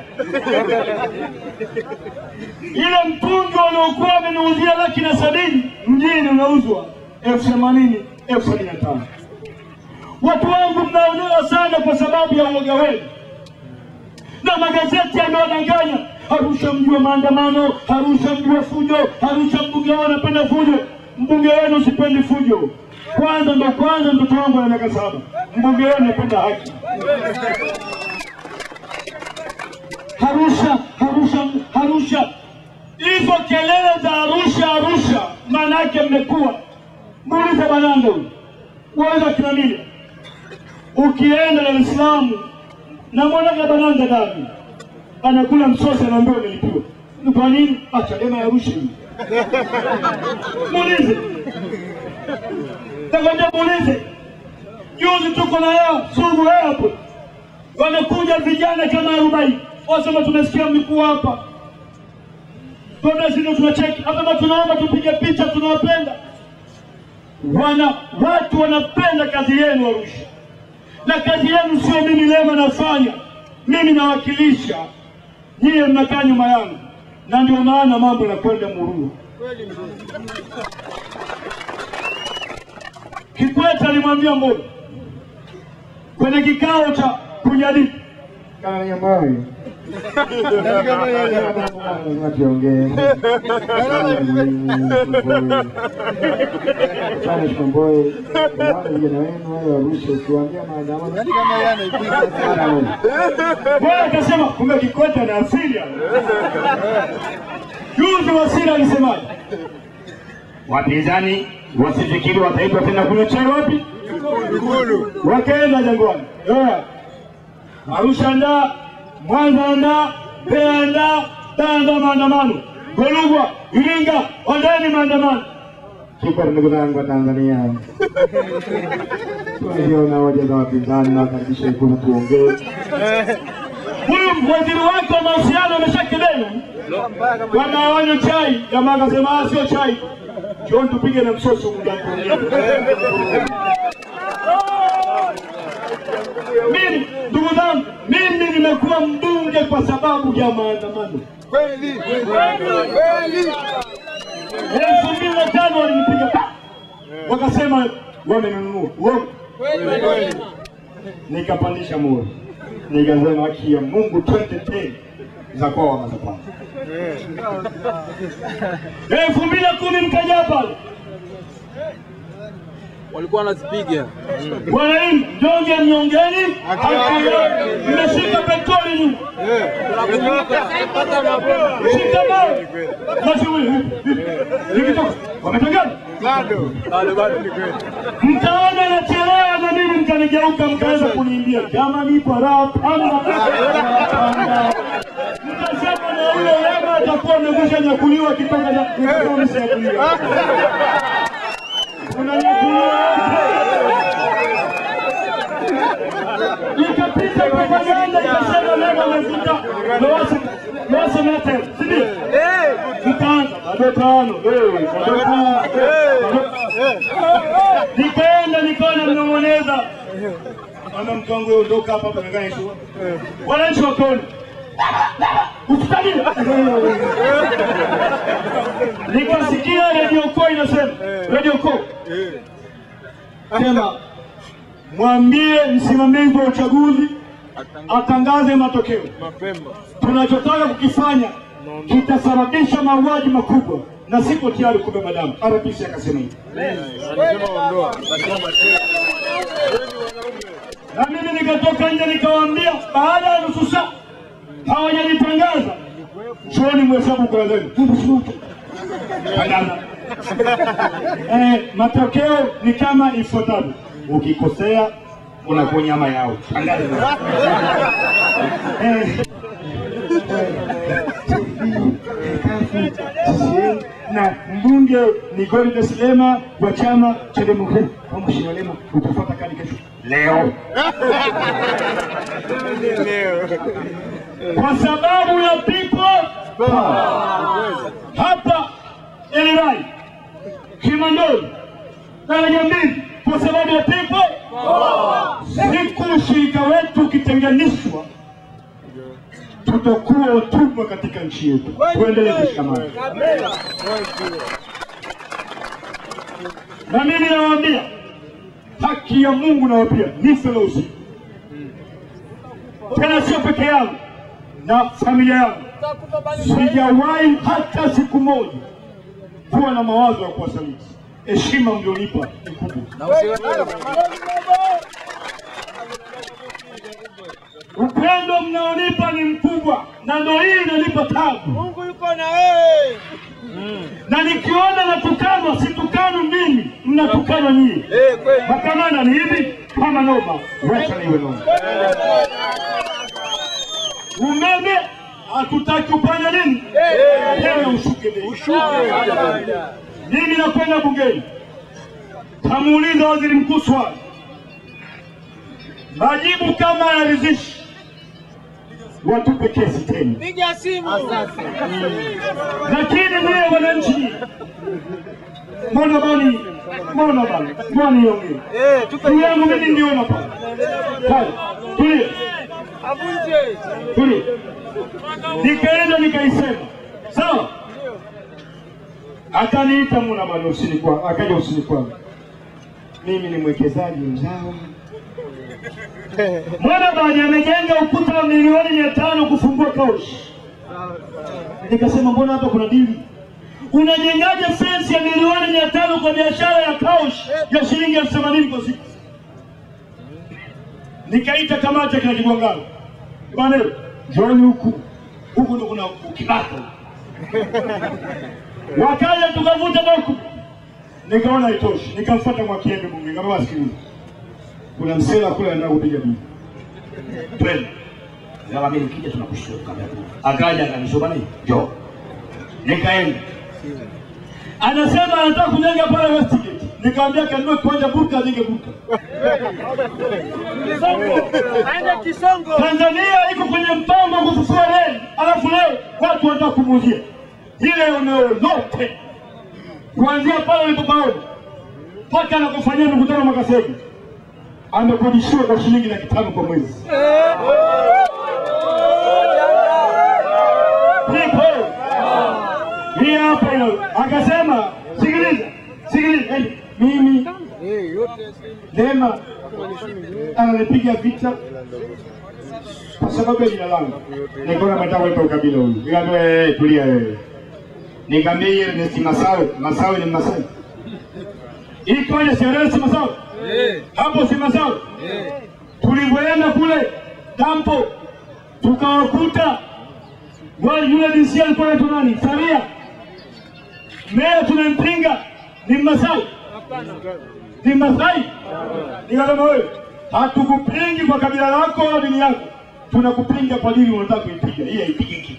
Ile mtungi waliokuwa wameniuzia 170,000 mjini unauzwa 80,000, 75,000. Watu wangu mnaonewa sana kwa sababu ya uoga wenu. Na magazeti yamewadanganya. Arusha mji wa maandamano, Arusha mji wa fujo, Arusha mbunge wao anapenda fujo. Mbunge wenu usipendi fujo. Kwanza mtoto wangu ana miaka 7. Mbunge wenu anapenda haki. Arusha. Hizo kelele za Arusha, maana yake mmekuwa. Muulize Bananda huyu. Waweza kinamili. Ukienda Dar es Salaam na mwana Bananda ndani, anakula msosi, anaambia umelipiwa. Ni kwa nini? Chadema ya Arusha hii. Muulize. Takwambia muulize. Juzi tuko na yao Sugu hapo. Wamekuja vijana kama 40. wasema tumesikia mlikuwa hapa. Tunashinda tunacheki, hata tunaomba tupige picha, tunawapenda. Watu wanapenda kazi yenu Arusha. Na kazi yenu sio mimi Lema nafanya. Mimi nawakilisha. Nyie mnakaa nyuma yangu. Na ndio maana mambo yanakwenda murua. Kikwete alimwambia Mbowe kwenye kikao cha kujadili Kama nyambawe. Tuongee. Sana Mbowe. Vijana wenu wao Arusha ukiwaambia maandamano kama yana ipiga sana. Bwana akasema kumbe Kikwete ana asili. Juzi Wasira alisemaje? Wapinzani wasifikiri wataitwa tena kunywa chai wapi? Ikulu. Wakaenda Jangwani. Arusha nda, Mwanza nda, Mbeya nda, Tanga maandamano. Korogwe, Iringa, ondeni maandamano. Super ndugu zangu wa Tanzania. Tunajiona hoja za wapinzani na karibisha Ikulu tuongee. Huyu waziri wako wa mahusiano ameshakideni. Kama wanywe chai, jamaa akasema sio chai. John tupige na msoso mjani. Mimi ndugu zangu, mimi nimekuwa mbunge kwa sababu ya maandamano. Kweli. 2005 walinipiga. Wakasema wamenunua. Kweli. Nikapandisha moyo. Nikasema haki ya Mungu 2010 za kwao wanazopanga. 2010 nikaja pale. Walikuwa wanazipiga. Bwana hii mjonge mnyongeni, nimeshika petroli nyuma. Shika mawe. Wametangana? Bado ni kweli. Mtaona nachelewa na mimi mkanigeuka mkaanza kuniimbia. Kama nipo rap, mtasema na huyo Lema atakuwa amekwisha nyakuliwa kitoka na kuomisa ya kuliwa. Nikapita propaganda ikasema Lema amefika Lowassa Metel, sidi? Nikaanza, bado tano, nikaenda nikaona mnomoneza. Mama mkangu ondoka hapa kunangana ishu. Wananchi wakoni. Usitani. Nikasikia Radio Ko inasema, Radio Ko. Sema mwambie msimamizi wa uchaguzi atangaze matokeo Mapema. Tunachotaka kukifanya kitasababisha mauaji makubwa na siko tayari kubeba damu. RPC akasema hivi. Anasema ondoa. Na mimi nikatoka nje nikawaambia baada ya nusu saa hawajanitangaza. Chuoni mhesabu kwa zenu. Matokeo ni kama ifuatavyo. Ukikosea unakuwa nyama yao. Na mbunge ni Godbless Lema wa chama cha Demokrasia. Kama Mheshimiwa Lema utafuata kadi kesho. Leo. Kwa sababu ya people hapa Elirai Kimandoni na Nyambili, kwa sababu ya people siku ushirika wetu ukitenganishwa tutakuwa watumwa katika nchi yetu. Tuendelee kushikamana. Na mimi nawaambia haki ya Mungu nawapia nife na usiku. Tena sio peke yangu na familia yangu. Sijawahi hata siku moja kuwa na mawazo ya kuwasaliti. Heshima mlionipa ni kubwa. Upendo mnaonipa ni mkubwa na ndio hii inanipa tabu. Mungu yuko na wewe. Na nikiona natukana situkana mimi, mnatukana nyinyi. Kweli. Makamana ni hivi kama noma, wacha niwe noma. Umeme hatutaki upanya nini? Tena ushuke bei. Mimi nakwenda bungeni. Tamuuliza waziri mkuu swali. Majibu kama yalizishi. watupe kesi tena. Piga simu. Lakini mwe wananchi, mbona bani yonge tupe yangu mimi ndiona pale tulie Abunje. tulie, nikaenda nikaisema sawa. Akaniita Muna Bani usini kwa, akaja usini kwangu, mimi ni mwekezaji mzawa. Muna Bani amejenga ukuta wa milioni 500 kufungua Kaush. Nikasema mbona hapa kuna dili? Unajengaje fence ya milioni 500 kwa biashara ya Kaush ya shilingi 80,000 kwa siku? Nikaita kamati ya kina Kigwangala, bwana jioni huku ndo kuna ukibaka. Wakaja tukavuta boku, nikaona haitoshi, nikamfuata Mwakiembe Bunge, nikamwambia sikiliza, kuna msela kule anataka kupiga bibi, twende. Ndio mimi nikija tunakushukuru kama hapo. Akaja akanishoba nini? Njoo. Nikaenda. Anasema anataka kujenga pale Westgate. Nikamwambia kanunue kiwanja Burka, ajenge Burka. Aende Kisongo. Tanzania iko kwenye mpango wa kufufua reli, alafu leo watu wanataka kumuuzia ile eneo lote kuanzia pale ulipopaona mpaka anakufanyia mikutano Makasege, amekodishiwa kwa shilingi 500 kwa mwezi. Hii hapa ino, akasema sikiliza, mimi Lema ananipiga vita kwa sababu ya jina langu. Nikaona nataka kuipa ukabila huyu. Nikamwambia tulia wewe. Nikamwambia yeye ni Masawe ni Masai. Iko ile sherehe si Masawe? Hapo si Masawe? Tulipoenda kule dampo tukawakuta wale yule DC alikuwa anaitwa nani? Saria. Meya tunampinga ni Masai. Ni Masai. Nikasema wewe, hatukupingi kwa kabila lako wala dini yako. Tunakupinga kwa dini unataka kuipiga. Hii haipigiki.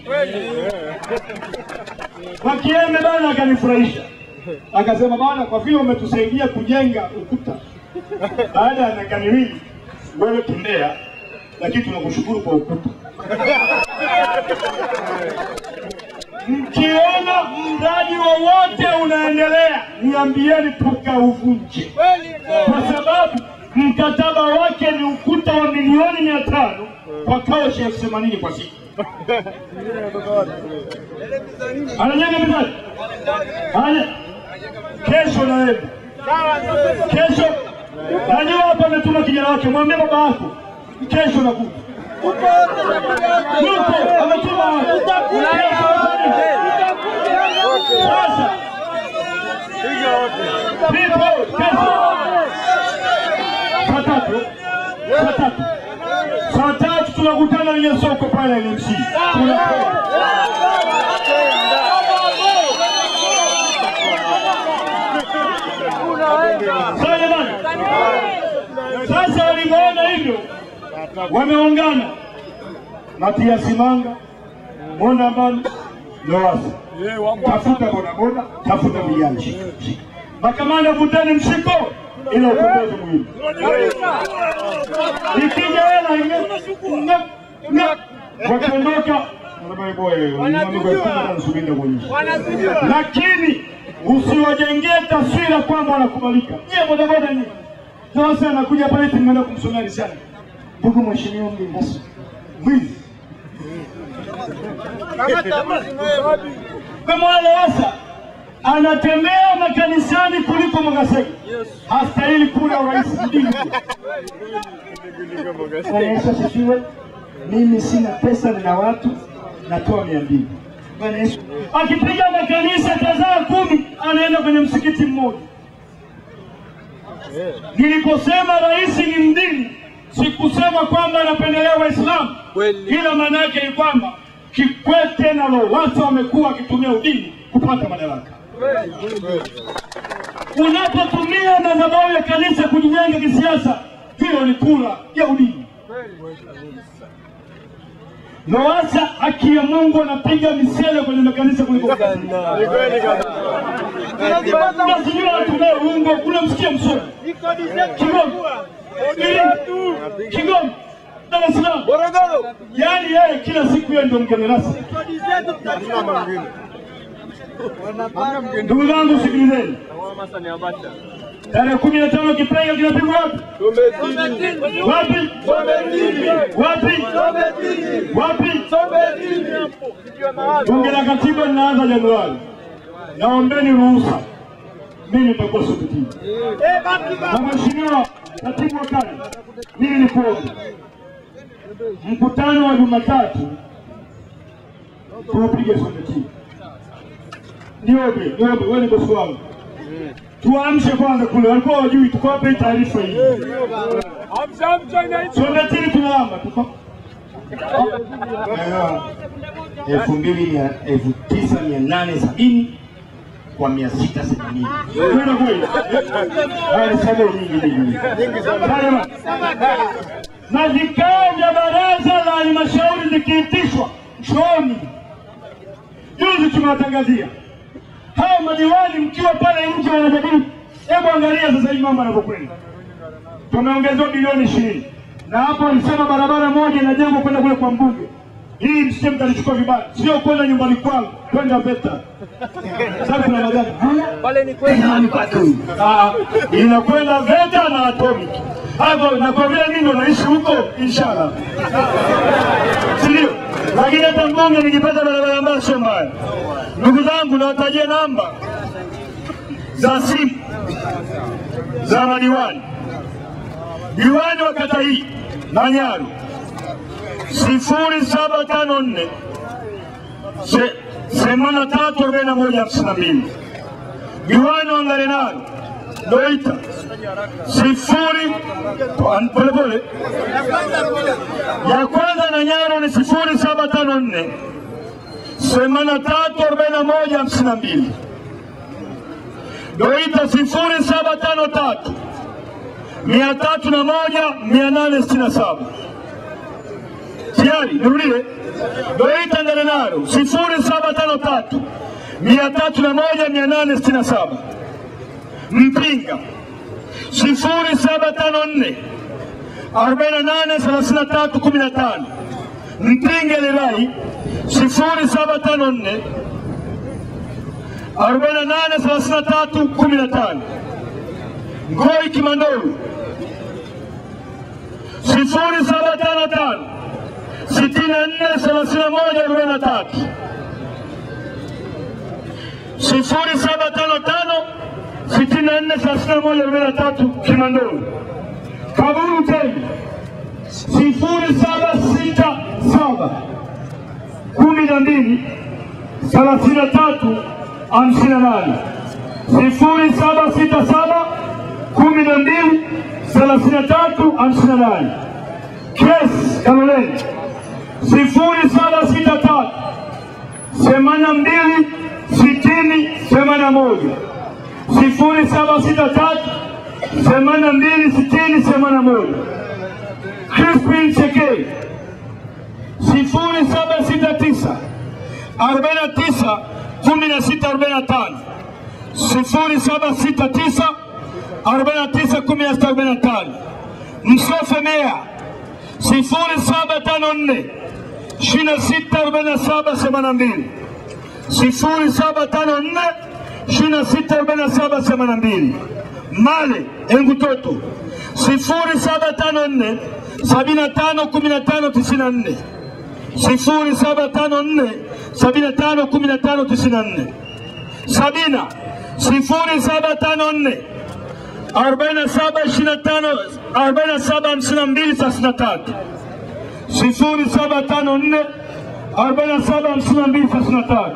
Mwakiembe bana akanifurahisha. Akasema bana, kwa vile umetusaidia kujenga ukuta baada ya miaka miwili, wewe tembea, lakini tunakushukuru kwa ukuta. Mkiona mradi wowote unaendelea, niambieni tukauvunje, kwa sababu mkataba wake ni ukuta wa milioni 500 kwa Kaush 80,000 kwa siku. Anajenga mizani. Haya, kesho naenda. Kesho najua hapa ametuma kijana wake, mwambie baba yako kesho nakuja. Yuko ametuma sasa. Saa tatu tunakutana kwenye soko pale LMC. Sasa walipoona hivyo wameungana na Tia Simanga, Muna Bani, Lowassa. Tafuta bodaboda, tafuta vijana. Makamanda vuteni mshiko ili ukombozi muhimu. Ikija hela wakiondoka lakini usiwajengee taswira kwamba wanakubalika. Nyie bodaboda nyie. Sasa anakuja pale tumeenda kumsomea risala. Ndugu mheshimiwa mgeni rasmi. Mwizi. Kama Lowassa anatembea makanisani kuliko Makasege. Hastahili kula urais mjini. Yesu asifiwe. Mimi sina pesa, nina watu, natoa 200. Bwana Yesu akipiga makanisa kadhaa 10 anaenda kwenye msikiti mmoja. Niliposema rais ni mdini, sikusema kwamba anapendelea Waislamu, ila maana yake ni kwamba Kikwete na Lowassa wamekuwa wakitumia udini kupata madaraka. Unapotumia madhabahu ya kanisa kujijenga kisiasa, hiyo ni kula ya udini. Lowassa haki ya Mungu anapiga misele kwenye makanisa kuliko kanisa. Lazima tunae ungo kule msikia msomi. Kigoma. Dar es Salaam. Yaani yeye kila siku yeye ndio mgeni rasmi. Ndugu zangu sikilizeni. Tarehe 15 kipenga kinapigwa wapi? Wapi? Wapi? Wapi? Bunge la Katiba linaanza Januari. Naombeni ruhusa. Mimi nitakuwa Sombetini. Na mheshimiwa katibu wa kata, mimi ni kuombe. Mkutano wa Jumatatu tuupige Sombetini. Niombe, wewe ni bosi wangu. Tuamshe kwanza kule, walikuwa wajui, tukawape taarifa hii. Sombetini tunaomba, 1970 kwa 680. Kwenda kweli. Haya sababu nyingi. Na vikao vya baraza la halmashauri zikiitishwa jioni. Juzi tumewatangazia. Hao madiwani mkiwa pale nje wanajadili. Hebu angalia sasa hivi mambo yanavyokwenda. Tumeongezewa bilioni 20. Na hapo alisema barabara moja inajengwa kwenda kule kwa mbunge. Hii msije mtalichukua vibaya. Sio kwenda nyumbani kwangu, kwenda VETA. Sasa kuna magari. Pale ni kwenda inakwenda VETA na Atomic. Hapo na kwa vile mimi ndo naishi huko inshallah. Sio. Lakini hata mbunge nikipata barabara ambayo sio mbaya. Ndugu zangu nawatajia namba za simu za madiwani. Diwani wa kata hii Manyaru 0754 834152. Diwani wa Ngarenaro Doita 0 pole ya kwanza na Nyaro ni 0754 834152. Doita 0753 301 Tayari, nirudie. Doita Ngarenaro 0753 301 Mpinga 0754 483315. Mpinga Lerai 0754 483315. Ngoi Kimandolu 0755 643143. 0755 643143 Kimandolu. Kaburu Tembe 0767 12 33 58. 0767 12 33 58. Kes Kaloleni 0763 82 60 81. 0763 82 60 81. Crispin Cheke 0769 49 1645. 0769 49 1645. Msofe Mea 0754 264782. 0754 264782. Male Engutoto 0754 75 15 94. 0754 75 15 94. Sabina 0754 47 25 47 52 33. 0754 47 52 33.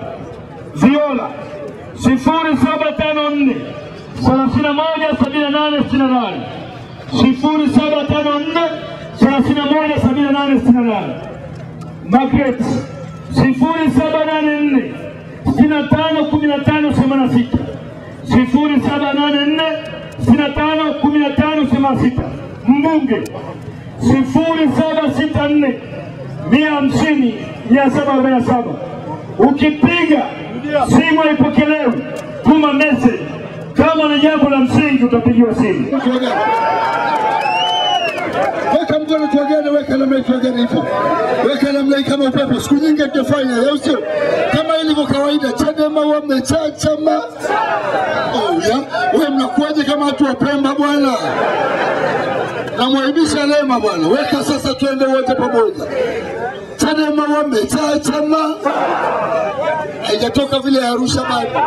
Viola 0754 31 78 68. 0754 31 78 68. Margaret 0784 65 15 86. 0784 65 15 86. Mbunge 0764 150 747. Ukipiga simu haipokelewi, tuma message. Kama ni jambo la msingi utapigiwa simu. Weka mkono tuagane, weka namna tuagane hivyo. Weka namna kama upepo. Siku nyingi tutafanya, au sio? Kama ilivyo kawaida, Chadema wamechachama. Oh ya, wewe mnakuaje kama watu wa Pemba bwana? Na mwaibisha Lema bwana. Weka sasa tuende wote pamoja. Chadema wamechachama. Haijatoka vile Arusha bado.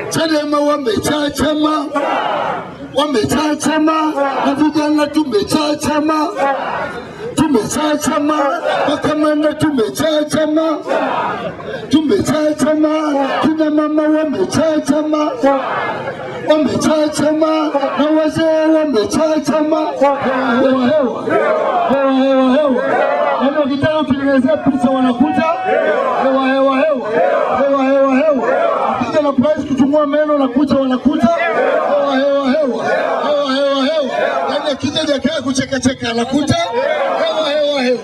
Chadema wamechachama. Wamechachama na vijana tumechachama. Tumechachama wakamanda tumechachama. Tumechachama kina mama wamechachama. Wamechachama na wazee wamechachama. Hewa hewa. Hewa hewa hewa. Ndio kitano tulielezea pizza wanakuja. Hewa hewa hewa. Hewa hewa hewa. Kija na price kutumua meno na kuja wanakuja. Hewa hewa hewa. Hewa hewa hewa. Yaani kija jakaa kucheka cheka anakuja. Hewa hewa hewa.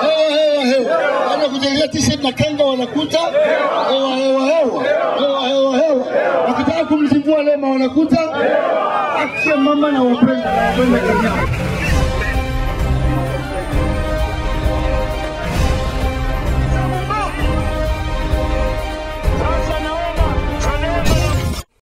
Hewa hewa hewa. Yaani kujalia t-shirt na kanga wanakuja. Hewa hewa hewa. Hewa hewa hewa. Ukitaka kumzingua Lema wanakuja. Acha mama na wapenda Kenya.